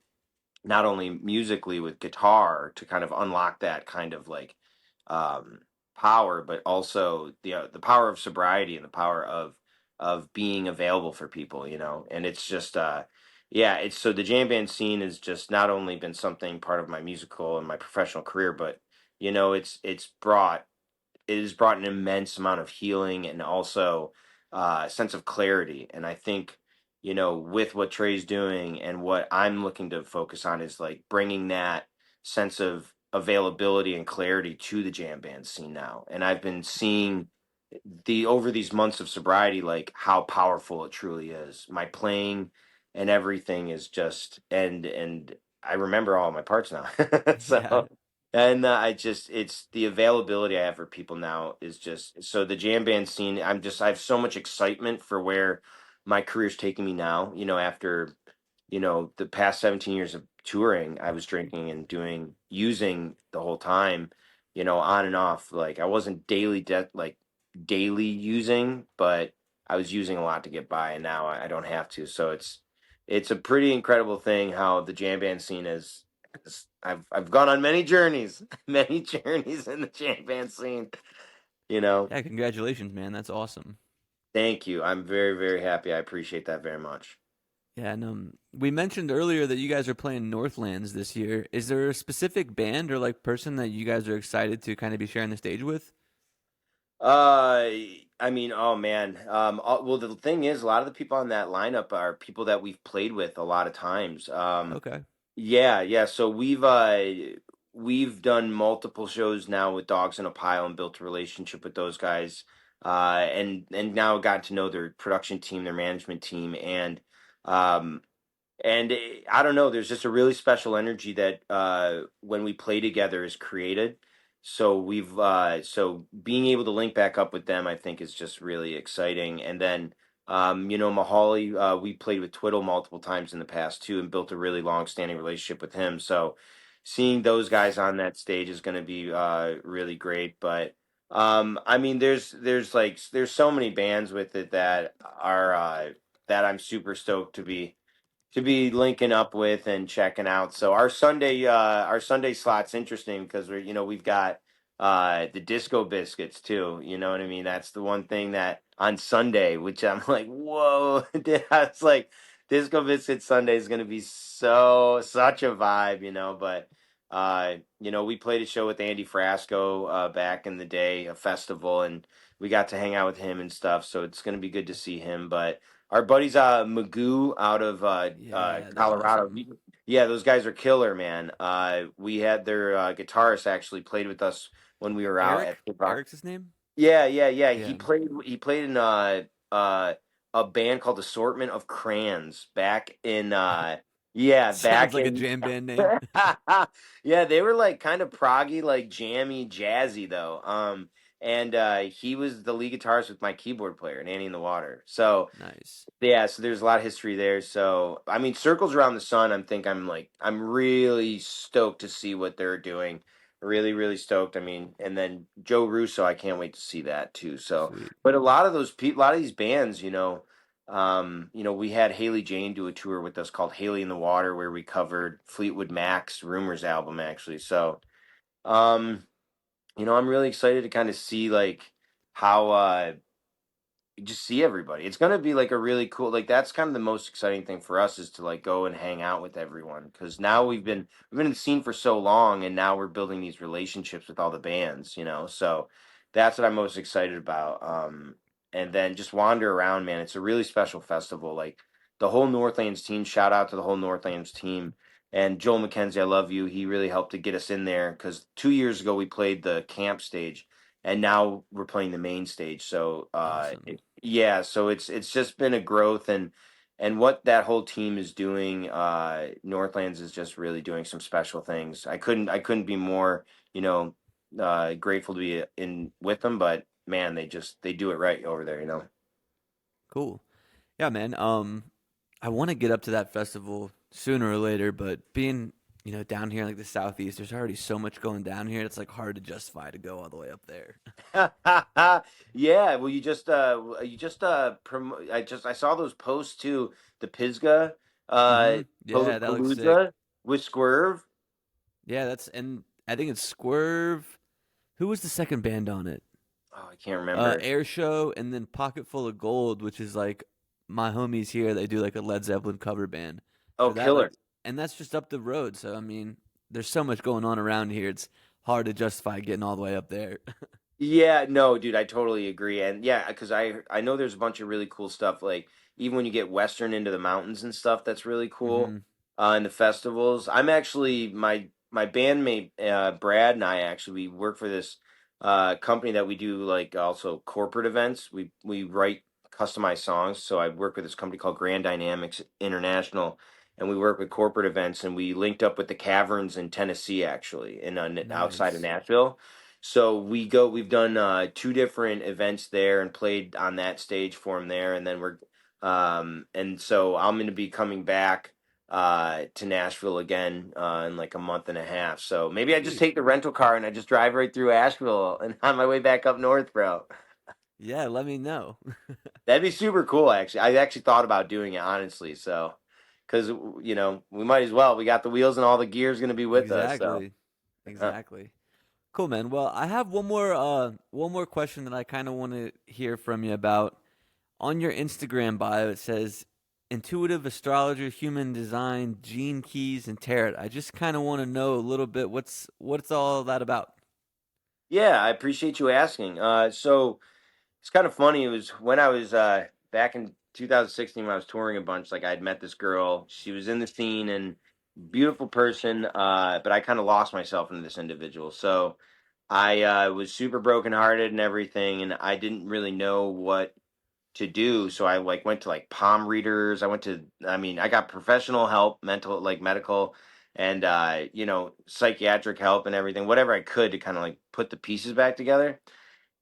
not only musically with guitar to kind of unlock that kind of like um, power, but also the power of sobriety and the power of being available for people, and it's just yeah, it's so the jam band scene has just not only been something part of my musical and my professional career, but it has brought an immense amount of healing and also a sense of clarity. And I think, with what Trey's doing and what I'm looking to focus on is like bringing that sense of availability and clarity to the jam band scene now. And I've been seeing over these months of sobriety, like how powerful it truly is. My playing and everything is just, and I remember all my parts now. Yeah. So, and it's the availability I have for people now is just so the jam band scene. I have so much excitement for where my career's taking me now. After the past 17 years of touring, I was drinking and using the whole time, on and off. Like I wasn't daily using, but I was using a lot to get by, and now I don't have to. So it's a pretty incredible thing how the jam band scene I've gone on many journeys, many journeys in the jam band scene. You know, Yeah, congratulations, man. That's awesome. Thank you. I'm very very happy. I appreciate that very much. Yeah, and we mentioned earlier that you guys are playing Northlands this year. Is there a specific band or like person that you guys are excited to kind of be sharing the stage with? Uh, I mean, oh man. Well, the thing is, a lot of the people on that lineup are people that we've played with a lot of times. Okay. Yeah, yeah. So we've done multiple shows now with Dogs in a Pile and built a relationship with those guys. And now got to know their production team, their management team, um I don't know, there's just a really special energy that when we play together is created. So being able to link back up with them, I think, is just really exciting. And then Mahali, we played with Twiddle multiple times in the past too, and built a really long standing relationship with him. So seeing those guys on that stage is going to be really great. But I mean, there's so many bands with it that I'm super stoked to be linking up with and checking out. So our Sunday slot's interesting because we've got the disco biscuits too. You know what I mean? That's the one thing that on Sunday, which I'm like, whoa, that's like disco biscuit Sunday is gonna be such a vibe, you know. But we played a show with Andy Frasco back in the day, a festival, and we got to hang out with him and stuff. So it's gonna be good to see him. But our buddies Magoo out of Yeah, they're Colorado. awesome. Yeah, those guys are killer, man. We had their guitarist actually played with us when we were out at Eric? Kid Rock. Eric's his name? Yeah, yeah, yeah. He Yeah. played. He played in uh a band called Assortment of Crayons back in yeah Sounds back like a in jam band name. yeah, they were like kind of proggy, like jammy, jazzy though. And he was the lead guitarist with my keyboard player in Annie in the Water. So Nice. yeah, so there's a lot of history there. So I mean, Circles Around the Sun. I'm really stoked to see what they're doing. Really, really stoked. I mean, and then Joe Russo, I can't wait to see that too. So, Sweet. but a lot of those people, a lot of these bands, we had Haley Jane do a tour with us called Haley in the Water, where we covered Fleetwood Mac's Rumors album actually. So, um, I'm really excited to kind of see like how just see everybody. It's gonna be like a really cool, like that's kind of the most exciting thing for us is to like go and hang out with everyone because now we've been in the scene for so long and now we're building these relationships with all the bands, So that's what I'm most excited about. And then just wander around, man. It's a really special festival. Like the whole Northlands team. Shout out to the whole Northlands team. And Joel McKenzie, I love you. He really helped to get us in there because 2 years ago we played the camp stage and now we're playing the main stage. So Awesome. yeah, so it's just been a growth and what that whole team is doing, Northlands is just really doing some special things. I couldn't be more, grateful to be in with them, but man, they do it right over there. Cool. Yeah, man. I want to get up to that festival sooner or later, but being, down here in like the southeast, there's already so much going down here. It's like hard to justify to go all the way up there. Yeah, well I saw those posts too, the Pisgah Yeah, that looks sick. Palooza with Swerve. Yeah, and I think it's Swerve. Who was the second band on it? Oh, I can't remember. Air Show, and then Pocket Full of Gold, which is like my homies here. They do like a Led Zeppelin cover band. Oh, So that killer. like, and that's just up the road. So I mean, there's so much going on around here. It's hard to justify getting all the way up there. Yeah, no, dude, I totally agree. And yeah, because I know there's a bunch of really cool stuff. Like even when you get western into the mountains and stuff, that's really cool. hmm In the festivals, I'm actually my bandmate Brad and I actually we work for this company that we do like also corporate events. We write customized songs. So I work with this company called Grand Dynamics International, and we work with corporate events. And we linked up with the Caverns in Tennessee actually, in outside of Nice. Nashville. So we've done two different events there and played on that stage for them there, and then and so I'm going to be coming back to Nashville again in like a month and a half. So maybe I just Sweet. take the rental car and I just drive right through Asheville and on my way back up north, bro. Yeah, let me know. That'd be super cool, actually. I actually thought about doing it honestly, so because we might as well. We got the wheels and all the gears going to be with us, so. Exactly. Exactly. Cool, man. Well, I have one more question that I kind of want to hear from you about. On your Instagram bio, it says intuitive astrologer, human design, gene keys, and tarot. I just kind of want to know a little bit what's all that about. Yeah, I appreciate you asking. So it's kind of funny. It was when I was back in 2016 when I was touring a bunch. Like I had met this girl. She was in the scene and beautiful person. But I kind of lost myself into this individual. So I was super brokenhearted and everything, and I didn't really know what to do. So I like went to like palm readers. I mean, I got professional help, mental, like medical and psychiatric help and everything, whatever I could to kind of like put the pieces back together.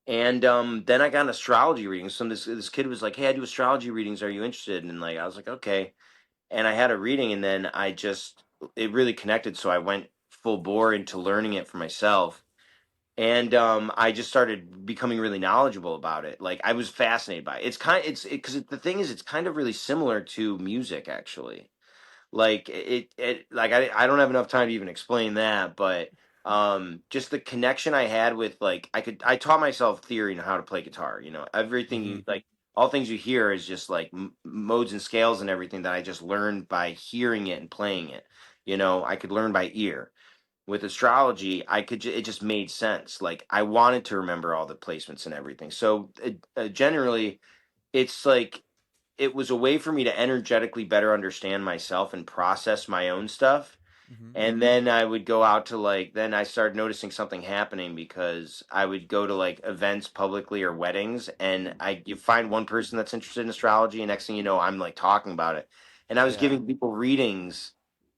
And then I got an astrology reading. So this kid was like, "Hey, I do astrology readings. Are you interested?" And like I was like, "Okay." And I had a reading, and then it really connected. So I went full bore into learning it for myself, and I just started becoming really knowledgeable about it. Like I was fascinated by it. Because the thing is, it's kind of really similar to music, actually. Like I don't have enough time to even explain that, but just the connection I had with like I taught myself theory and how to play guitar. Everything Mm-hmm. you like, all things you hear is just like modes and scales and everything that I just learned by hearing it and playing it. I could learn by ear. With astrology, it just made sense. Like I wanted to remember all the placements and everything. So generally, it's like it was a way for me to energetically better understand myself and process my own stuff. Mm-hmm. And then I would go out to then I started noticing something happening because I would go to like events publicly or weddings, and you find one person that's interested in astrology, and next thing you know, I'm like talking about it. And I was Yeah. giving people readings,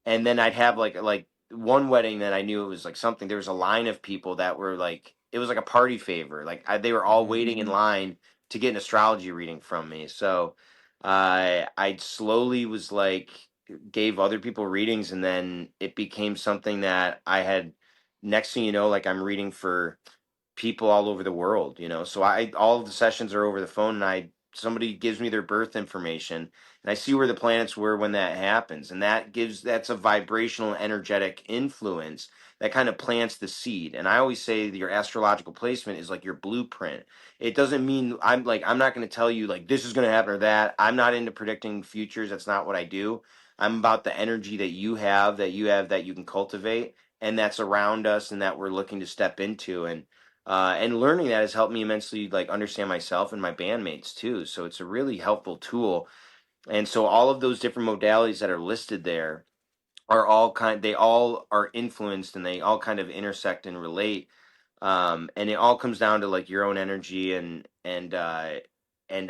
and then I'd have like one wedding that I knew it was like something. There was a line of people that were like it was like a party favor. Like they were all Mm-hmm. waiting in line to get an astrology reading from me. So I slowly was like gave other people readings, and then it became something that I had. Next thing you know, like I'm reading for people all over the world, so I all of the sessions are over the phone, and I somebody gives me their birth information, and I see where the planets were when that happens, and that's a vibrational energetic influence that kind of plants the seed. And I always say that your astrological placement is like your blueprint. It doesn't mean I'm not going to tell you like this is going to happen or that. I'm not into predicting futures. That's not what I do. I'm about the energy that that you can cultivate, and that's around us, and that we're looking to step into. And learning that has helped me immensely like understand myself and my bandmates too. So it's a really helpful tool. And so all of those different modalities that are listed there they all are influenced, and they all kind of intersect and relate. And it all comes down to like your own energy, and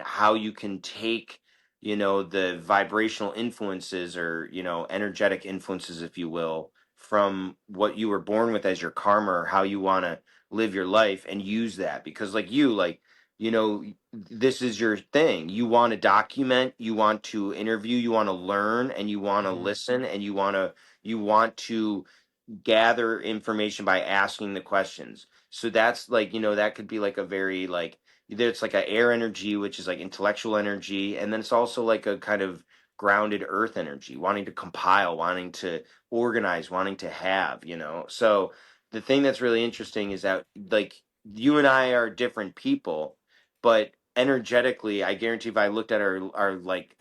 how you can take the vibrational influences, or energetic influences, if you will, from what you were born with as your karma, or how you want to live your life, and use that. Because you know this is your thing. You want to document, you want to interview, you want to learn, and you want to Mm-hmm. listen, and you want to gather information by asking the questions. So that's that could be like a very like it's like a air energy, which is like intellectual energy, and then it's also like a kind of grounded earth energy, wanting to compile, wanting to organize, wanting to have. So the thing that's really interesting is that like you and I are different people, but energetically, I guarantee if I looked at our like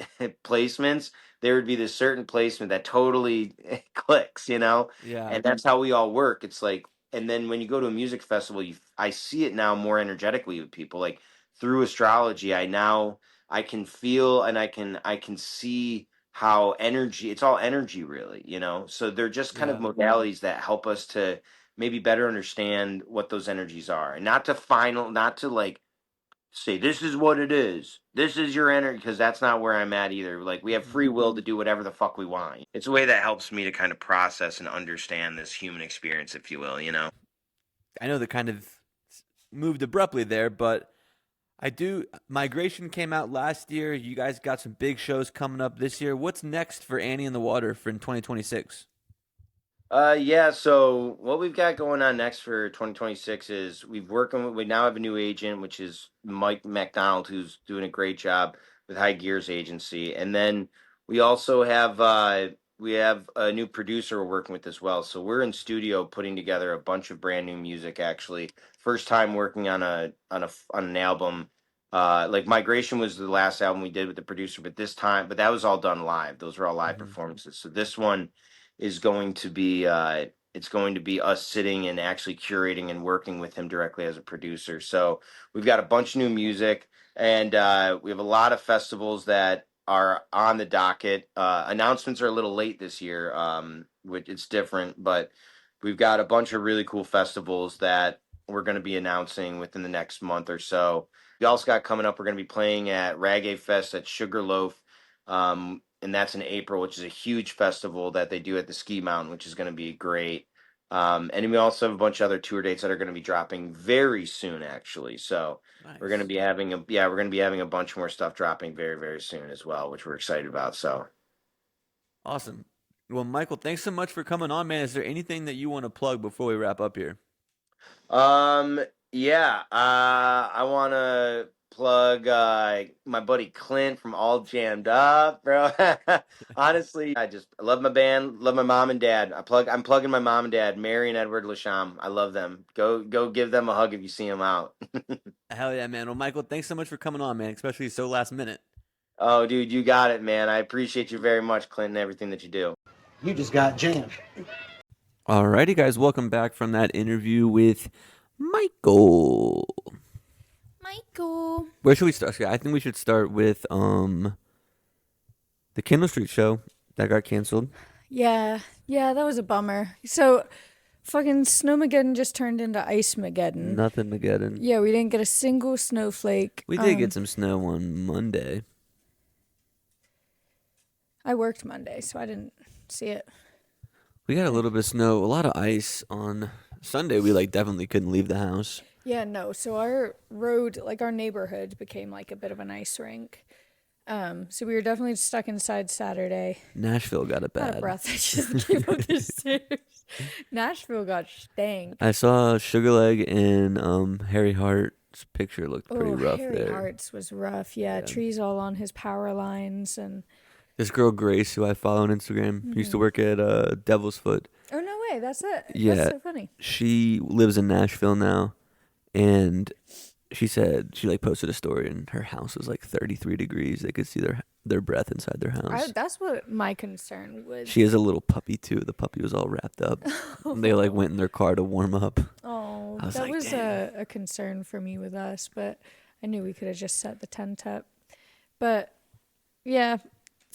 placements, there would be this certain placement that totally clicks. Yeah. And that's how we all work. It's like, and then when you go to a music festival, I see it now more energetically with people. Like through astrology, I can feel, and I can see how energy. It's all energy, really. So they're just kind of Yeah. modalities that help us to maybe better understand what those energies are, and not to like say this is what it is. This is your energy, because that's not where I'm at either. Like we have Mm-hmm. free will to do whatever the fuck we want. It's a way that helps me to kind of process and understand this human experience, if you will. I know that kind of moved abruptly there, but I do. Migration came out last year. You guys got some big shows coming up this year. What's next for Annie in the Water for in 2026? Yeah, so what we've got going on next for 2026 is we now have a new agent, which is Mike McDonald, who's doing a great job with High Gears Agency. And then we also have a new producer we're working with as well. So we're in studio putting together a bunch of brand new music, actually. First time working on an album. Like Migration was the last album we did with the producer, but that was all done live. Those were all live Mm-hmm. performances. So this one is going to be it's going to be us sitting and actually curating and working with him directly as a producer. So we've got a bunch of new music, and we have a lot of festivals that are on the docket. Announcements are a little late this year, which it's different, but we've got a bunch of really cool festivals that we're going to be announcing within the next month or so. We also got coming up, we're going to be playing at Reggae Fest at Sugarloaf, and that's in April, which is a huge festival that they do at the ski mountain, which is going to be great. And we also have a bunch of other tour dates that are going to be dropping very soon, actually. So Nice. we're going to be having a bunch more stuff dropping very, very soon as well, which we're excited about. So, Awesome. Well, Michael, thanks so much for coming on, man. Is there anything that you want to plug before we wrap up here? yeah, I want to plug my buddy Clint from All Jammed Up, bro. Honestly, I love my band, love my mom and dad. I'm plugging my mom and dad, Mary and Edward Lashomb. I love them. Go give them a hug if you see them out. Hell yeah, man. Well, Michael, thanks so much for coming on, man, especially so last minute. Oh, dude, you got it, man. I appreciate you very much, Clint, and everything that you do. You just got jammed. Alrighty, guys, welcome back from that interview with Michael. Where should we start? I think we should start with the Kindle Street show that got canceled. Yeah, that was a bummer. So, fucking Snowmageddon just turned into Ice-mageddon. Nothing Mageddon. Yeah, we didn't get a single snowflake. We did get some snow on Monday. I worked Monday, so I didn't see it. We got a little bit of snow, a lot of ice on Sunday. We definitely couldn't leave the house. Yeah, no. So our road, our neighborhood, became a bit of an ice rink. So we were definitely stuck inside Saturday. Nashville got it bad. Out of breath. I just came up the stairs. Nashville got stank. I saw Sugarleg and Harry Hart's picture looked pretty rough Harry there. Hart's was rough. Yeah, trees all on his power lines and. This girl Grace, who I follow on Instagram, used to work at Devil's Foot. Oh no way! That's it. Yeah, that's so funny. She lives in Nashville now, and she said she posted a story, and her house was 33 degrees. They could see their breath inside their house. That's what my concern was. She has a little puppy too. The puppy was all wrapped up. They went in their car to warm up. Oh, was that was "Dang." a concern for me with us, but I knew we could have just set the tent up. But yeah.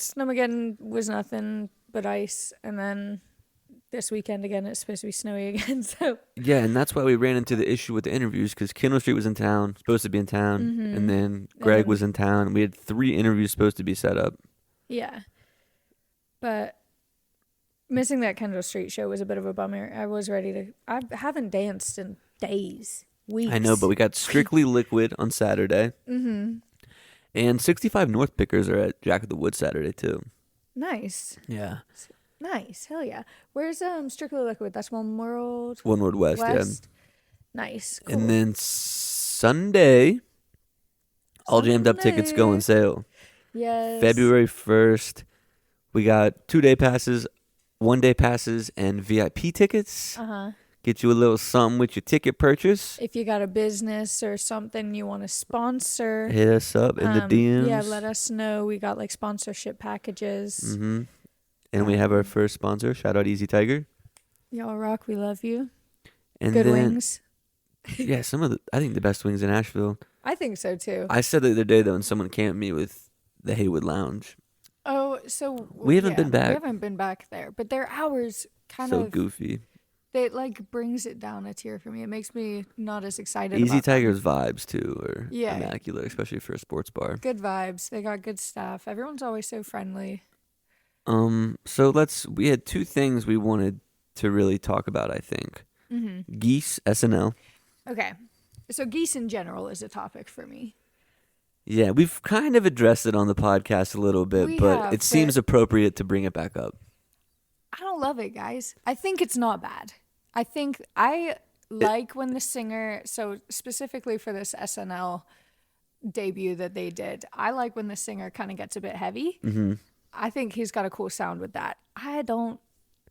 Snowmageddon was nothing but ice, and then this weekend again it's supposed to be snowy again. So yeah, and that's why we ran into the issue with the interviews because Kindle Street was in town, supposed to be in town, and then Greg was in town. We had 3 interviews supposed to be set up. Yeah, but missing that Kendall Street show was a bit of a bummer. I was ready to. I haven't danced in days, weeks. I know, but we got Strictly Liquid on Saturday. And 65 North Pickers are at Jack of the Woods Saturday too. Nice. Yeah. Nice. Hell yeah. Where's Strictly Liquid? That's One World West, yeah. Nice. Cool. And then Sunday, All Jammed Up tickets go on sale. Yes. February 1st, we got 2-day passes, 1-day passes, and VIP tickets. Get you a little something with your ticket purchase. If you got a business or something you want to sponsor, hit us up in the DMs. Yeah, let us know. We got sponsorship packages. And we have our first sponsor. Shout out Easy Tiger. Y'all rock. We love you. And Good then, wings. Yeah, I think the best wings in Asheville. I think so too. I said the other day though, when someone came at me with the Haywood Lounge. Oh, so we haven't been back. We haven't been back there, but their hours kind of so goofy. It brings it down a tier for me. It makes me not as excited. Easy about Tiger's vibes too are Yeah. immaculate, especially for a sports bar. Good vibes. They got good staff. Everyone's always so friendly. So we had 2 things we wanted to really talk about, I think. Geese, SNL. Okay. So geese in general is a topic for me. Yeah, we've kind of addressed it on the podcast a little bit, but it seems appropriate to bring it back up. I don't love it, guys. I think it's not bad. I think I like when the singer, so specifically for this SNL debut that they did, I like when the singer kind of gets a bit heavy. I think he's got a cool sound with that. The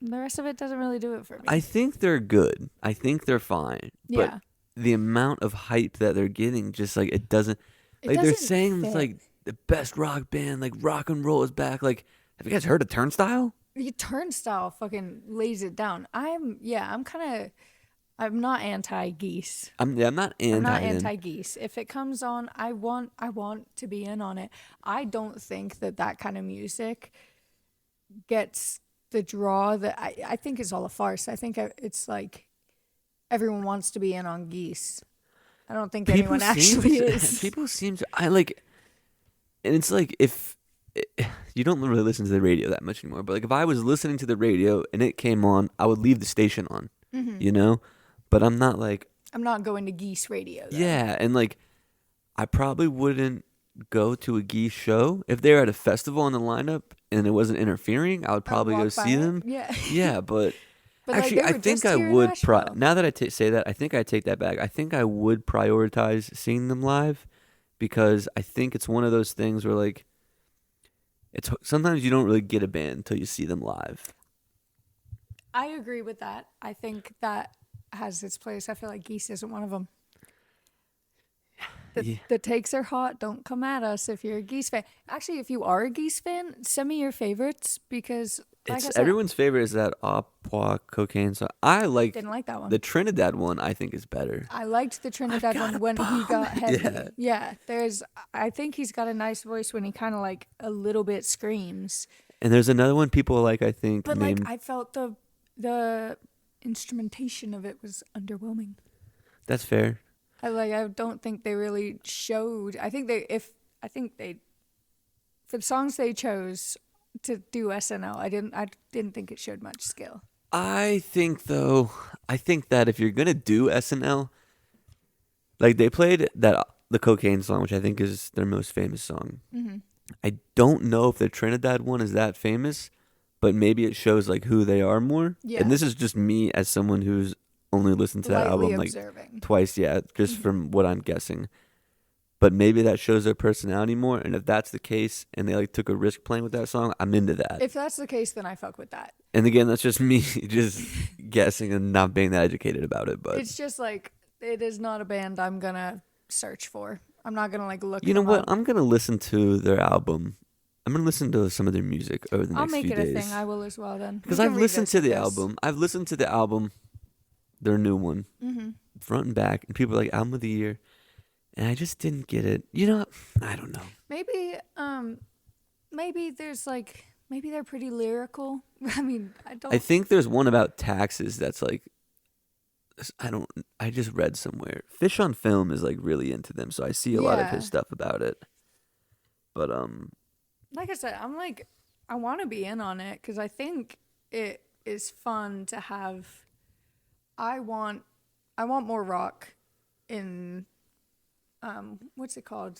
rest of it doesn't really do it for me. I think they're good. I think they're fine. Yeah. But the amount of hype that they're getting, just it doesn't, they're doesn't saying fit. it's the best rock band, rock and roll is back. Have you guys heard of Turnstile? The Turnstile fucking lays it down. I'm not anti-geese. I'm not anti. I'm not anti-geese. If it comes on, I want to be in on it. I don't think that kind of music gets the draw that I think it's all a farce. I think it's everyone wants to be in on geese. I don't think anyone actually is. People seem to, and it's if you don't really listen to the radio that much anymore, but if I was listening to the radio and it came on, I would leave the station on, you know? But I'm not I'm not going to geese radio, though. Yeah, and I probably wouldn't go to a geese show. If they were at a festival on the lineup and it wasn't interfering, I would probably go see them. Yeah. Yeah, but But actually, I think I would. Now that I say that, I think I take that back. I think I would prioritize seeing them live because I think it's one of those things where like it's sometimes you don't really get a band until you see them live. I agree with that. I think that has its place. I feel like Geese isn't one of them. Yeah. The takes are hot. Don't come at us if you're a Geese fan. Actually, if you are a Geese fan, send me your favorites because, like I It's said, everyone's favorite is that Opwa cocaine song. I like didn't like that one. the Trinidad one. I think is better. I liked the Trinidad got one a when he got heavy. Yeah. Yeah, I think he's got a nice voice when he kind of like a little bit screams. And there's another one people like. I think But named. like I felt the instrumentation of it was underwhelming. That's fair. I don't think they really showed. I think they for the songs they chose to do SNL, I didn't think it showed much skill. I think that if you're gonna do SNL, like they played the cocaine song, which I think is their most famous song. Mm-hmm. I don't know if the Trinidad one is that famous, but maybe it shows like who they are more. Yeah. And this is just me as someone who's only listened to that Lightly album like observing. twice, yeah, just from what I'm guessing. But maybe that shows their personality more, and if that's the case, and they like took a risk playing with that song, I'm into that. If that's the case, then I fuck with that. And again, that's just me just guessing and not being that educated about it. But It's just like it is not a band I'm gonna search for. I'm not gonna like look. you know them what? up. I'm gonna listen to their album. I'm gonna listen to some of their music over the I'll next make few it days. a thing. I will as well then. Because We I've can listened to revisit the this. album. I've listened to the album, their new one, front and back, and people are like album of the year, and I just didn't get it. You know, I don't know. Maybe there's like maybe they're pretty lyrical. I mean, I don't. I think there's one about taxes that's like, I just read somewhere. Fish on Film is like really into them, so I see a lot of Yeah. his stuff about it. But Like I said, I'm like I want to be in on it because I think it is fun to have. I want more rock in what's it called?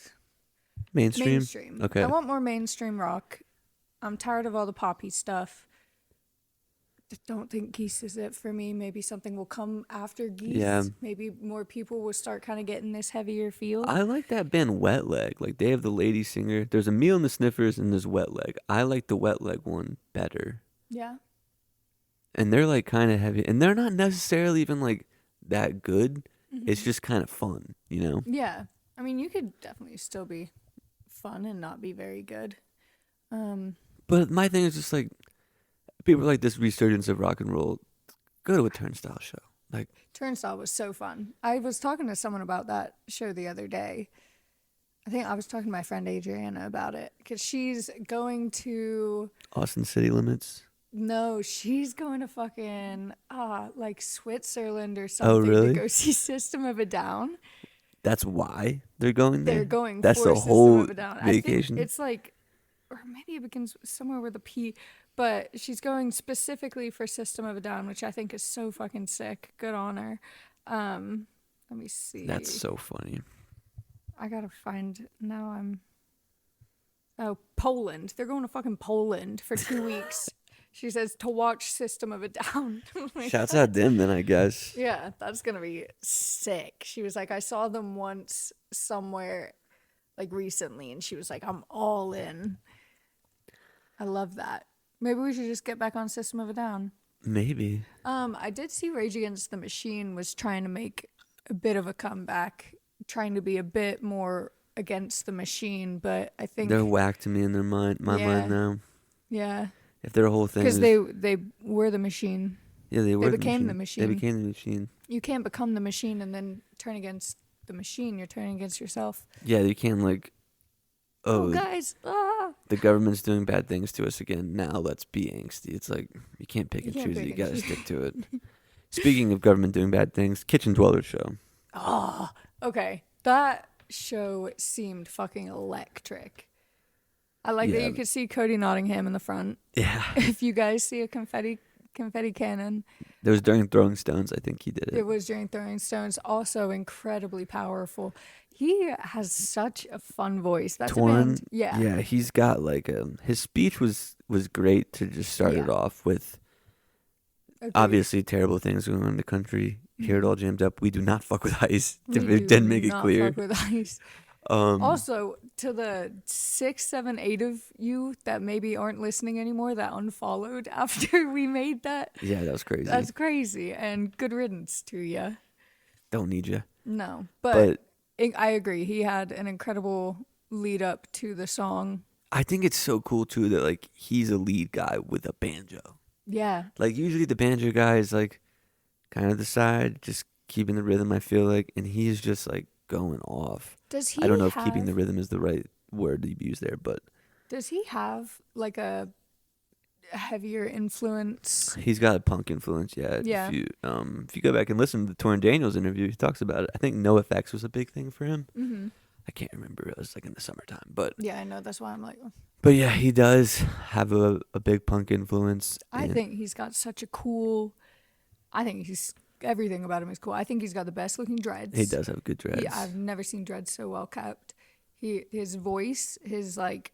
mainstream. Okay. I want more mainstream rock. I'm tired of all the poppy stuff. Just don't think Geese is it for me. Maybe something will come after Geese. Yeah. Maybe more people will start kind of getting this heavier feel. I like that band Wet Leg. Like they have the lady singer. There's Emil and the Sniffers and there's Wet Leg. I like the Wet Leg one better. Yeah. And they're like kind of heavy, and they're not necessarily even like that good. It's just kind of fun, you know. Yeah. I mean, you could definitely still be fun and not be very good. But my thing is just like people are like this resurgence of rock and roll. Go to a Turnstile show. Like Turnstile was so fun. I was talking to someone about that show the other day. I think I was talking to my friend Adriana about it because she's going to. Austin City Limits. No, she's going to fucking like Switzerland or something really? to go see System of a Down. That's why they're going there. They're going. That's for the System whole of a Down. vacation. I think it's like, or maybe it begins somewhere with a P. But she's going specifically for System of a Down, which I think is so fucking sick. Good on her. Let me see. That's so funny. I gotta find now. Oh, Poland. They're going to fucking Poland for 2 weeks. She says to watch System of a Down. Like, Shouts out them then, I guess. yeah, that's gonna be sick. She was like, I saw them once somewhere, like recently, and she was like, I'm all in. I love that. Maybe we should just get back on System of a Down. Maybe. I did see Rage Against the Machine was trying to make a bit of a comeback, trying to be a bit more against the machine, but I think They're whack to me in their mind, my mind now. Yeah, If their whole thing because is, they were the machine. yeah, they were became the They machine. became the machine. You can't become the machine and then turn against the machine. You're turning against yourself. Yeah, you can't like, Oh, oh, guys, the government's doing bad things to us again. Now let's be angsty. It's like you can't pick You and can't choose it. pick You and gotta choose. stick to it. Speaking of government doing bad things, Kitchen Dweller show. Oh, okay. That show seemed fucking electric. I like that Yeah. you could see Cody Nottingham in the front. Yeah, If you guys see a confetti cannon, it was during Throwing Stones. I think he did it it. was during Throwing Stones. Also incredibly powerful. He has such a fun voice. That's a Torn. band. Yeah. Yeah, he's got like his speech was great to just start it Yeah. off with. Agreed. Obviously, terrible things going on in the country. Hear it all jammed up. We do not fuck with ICE. We It do didn't make it not clear. fuck with ICE. Also, to the 6, 7, 8 of you that maybe aren't listening anymore that unfollowed after we made that, Yeah, that was crazy. that's crazy. And good riddance to you. Don't need you. No, but But I agree. He had an incredible lead up to the song. I think it's so cool too that like he's a lead guy with a banjo. Yeah. Like usually the banjo guy is like kind of the side, just keeping the rhythm. I feel like, and he's just like going off. Does he I don't know have, if keeping the rhythm is the right word to use there, but does he have like a heavier influence? he's got a punk influence. Yeah. Yeah. If you go back and listen to the Torrin Daniels interview, he talks about it. I think NoFX was a big thing for him. Mm-hmm. I can't remember. It was like in the summertime, but Yeah, I know. That's why I'm like, yeah, he does have a big punk influence. I think he's got such a cool. I think everything about him is cool. I think he's got the best looking dreads. He does have good dreads. I've never seen dreads so well kept. His voice, his like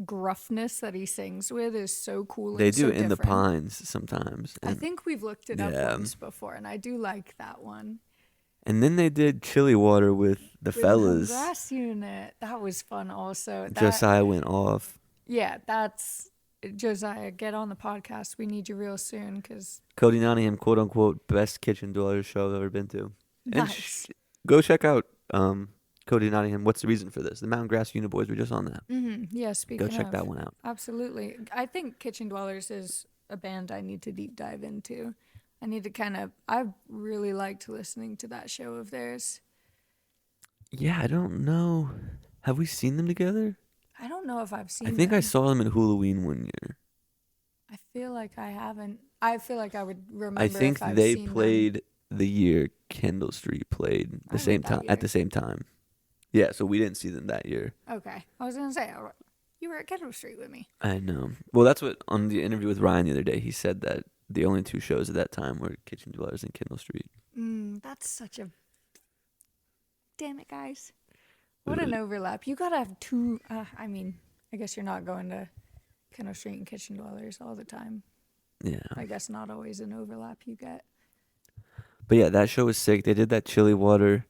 gruffness that he sings with is so cool. They and do so in the different. Pines sometimes. I think we've looked it up Yeah. once before, and I do like that one. And then they did Chili Water with the fellas. Grass Unit. That was fun also. Josiah went off. Yeah, that's Josiah. Get on the podcast. We need you real soon because Cody Nottingham, quote unquote, best kitchen dwellers show I've ever been to. And nice. go check out Cody Nottingham. What's the reason for this? The Mountain Grass Unit Boys were just on that. Mm-hmm. Yeah, speaking Go check of, that one out. Absolutely. I think Kitchen Dwellers is a band I need to deep dive into. I need to I really liked listening to that show of theirs. Yeah, I don't know. Have we seen them together? I don't know if I've seen I think them. I saw them at Halloween one year. I feel like I haven't. I feel like I would remember. I think if I've they seen played the year Kendall Street played I went that at the same time. Yeah, so we didn't see them that year. them. Okay, I was gonna say you were at Kendall Street with me. I know. Well, that's what on the interview with Ryan the other day, he said that the only two shows at that time were Kitchen Dwellers and Kendall Street. That's such a. Damn it, guys! What an overlap. You gotta have two. I mean, I guess you're not going to Kendall Street and Kitchen Dwellers all the time. Yeah. I guess not always an overlap you get. But yeah, that show was sick. They did that Chili Water.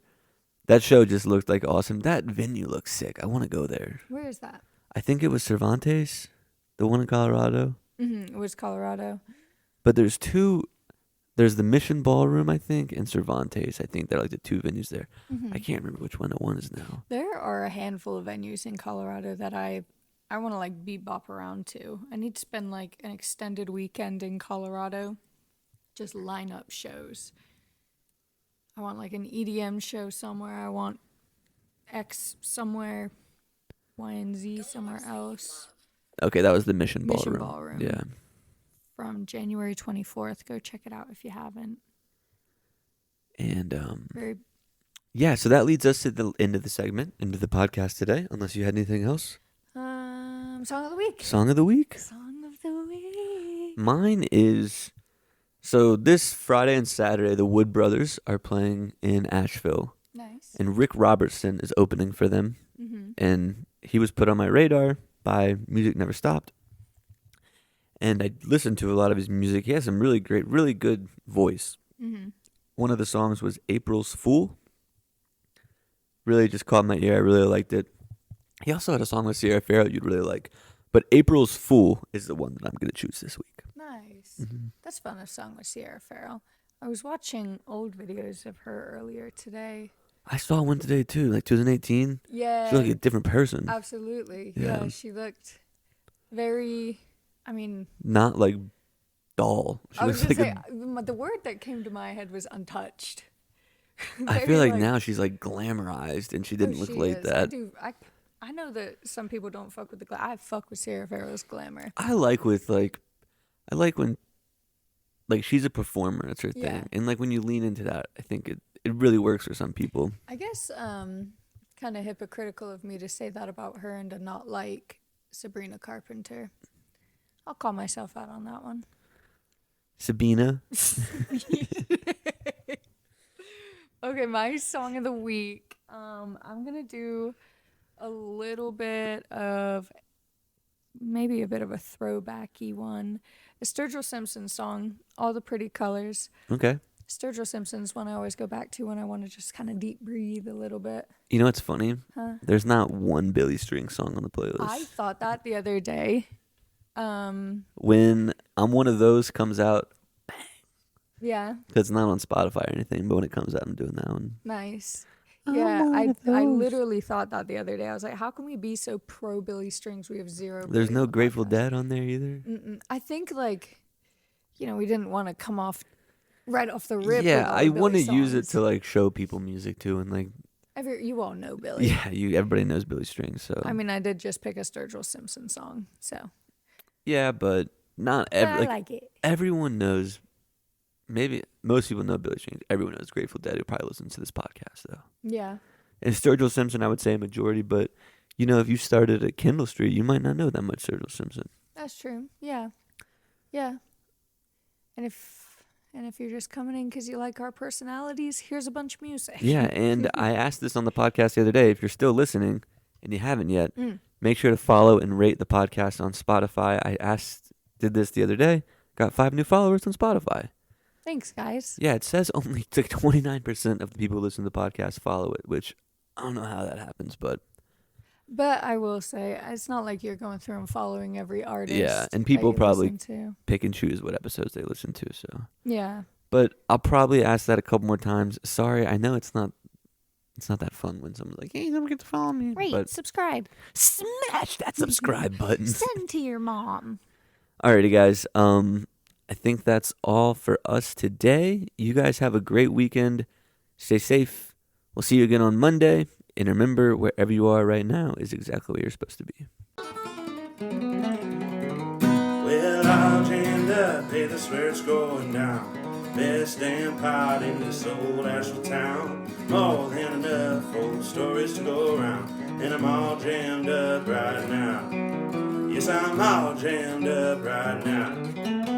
That show just looked like awesome. That venue looks sick. I want to go there. Where is that? I think it was Cervantes, the one in Colorado. Mm-hmm. It was Colorado. But there's two. There's the Mission Ballroom, I think, and Cervantes. I think they're like the two venues there. Mm-hmm. I can't remember which one the one is now. There are a handful of venues in Colorado that I want to like bebop around to. I need to spend like an extended weekend in Colorado, just line up shows. I want like an EDM show somewhere. I want X somewhere, Y and Z somewhere else. Okay, that was the Mission Ballroom. Mission Ballroom. Yeah. From January 24th. Go check it out if you haven't. And Very. yeah, so that leads us to the end of the segment, into the podcast today, unless you had anything else. Song of the week. Song of the week? Song of the week. Mine is, so this Friday and Saturday, the Wood Brothers are playing in Asheville. Nice. And Rick Robertson is opening for them. Mm-hmm. And he was put on my radar by Music Never Stopped. And I listened to a lot of his music. He has some really great, really good voice. Mm-hmm. One of the songs was April's Fool. Really just caught my ear. I really liked it. He also had a song with Sierra Farrell you'd really like. But April's Fool is the one that I'm going to choose this week. Nice. Mm-hmm. That's fun, a song with Sierra Farrell. I was watching old videos of her earlier today. I saw one today too, like 2018. Yeah. She looked like a different person. Absolutely. Yeah. Yeah, she looked very, I mean... Not like doll. She I was looks going like to say, the word that came to my head was untouched. I Very, feel like now she's like glamorized and she didn't Oh, look she like is. that. I know that some people don't fuck with the glamour. I fuck with Sierra Farrell's glamour. I like when like she's a performer, that's her thing. Yeah. And like when you lean into that, I think it really works for some people. I guess kind of hypocritical of me to say that about her and to not like Sabrina Carpenter. I'll call myself out on that one. Sabina. Okay, my song of the week. I'm gonna do a little bit of maybe a bit of a throwbacky one. A Sturgill Simpson song, All the Pretty Colors. Okay. Sturgill Simpson's one I always go back to when I want to just kind of deep breathe a little bit. You know what's funny? Huh? There's not one Billy String song on the playlist. I thought that the other day. When I'm One of Those comes out, Yeah. because it's not on Spotify or anything, but when it comes out, I'm doing that one. Nice. Yeah, I literally thought that the other day. I was like, how can we be so pro Billy Strings? We have zero. There's Billy no on the Grateful podcast. Dead on there either. I think like, we didn't want to come off right off the rip. Yeah, with all I the want to Billy use it songs. to like show people music too, and like You all know Billy. yeah, everybody knows Billy Strings. So I mean, I did just pick a Sturgill Simpson song, so. yeah, but not But I every like it. everyone knows. Maybe most people know Billy Strings. Everyone knows Grateful Dead who probably listens to this podcast though. Yeah. And Sturgill Simpson, I would say a majority, but if you started at Kendall Street, you might not know that much Sturgill Simpson. That's true. Yeah. Yeah. And if you're just coming in because you like our personalities, here's a bunch of music. Yeah, and I asked this on the podcast the other day. If you're still listening and you haven't yet, make sure to follow and rate the podcast on Spotify. Did this the other day, got 5 new followers on Spotify. Thanks, guys. Yeah, it says only 29% of the people who listen to the podcast follow it, which I don't know how that happens, but But I will say, it's not like you're going through and following every artist. yeah, and that people you probably listen to. pick and choose what episodes they listen to. So, Yeah. but I'll probably ask that a couple more times. Sorry, I know it's not that fun when someone's like, "Hey, don't forget to follow me." Rate, But subscribe. smash that subscribe button. Send to your mom. Alrighty, guys. I think that's all for us today. You guys have a great weekend. Stay safe. We'll see you again on Monday. And remember, wherever you are right now is exactly where you're supposed to be. Well, I'll jammed up, hey, that's where it's going down. Best damn pot in this old Asheville town. More than enough old stories to go around. And I'm all jammed up right now. Yes, I'm all jammed up right now.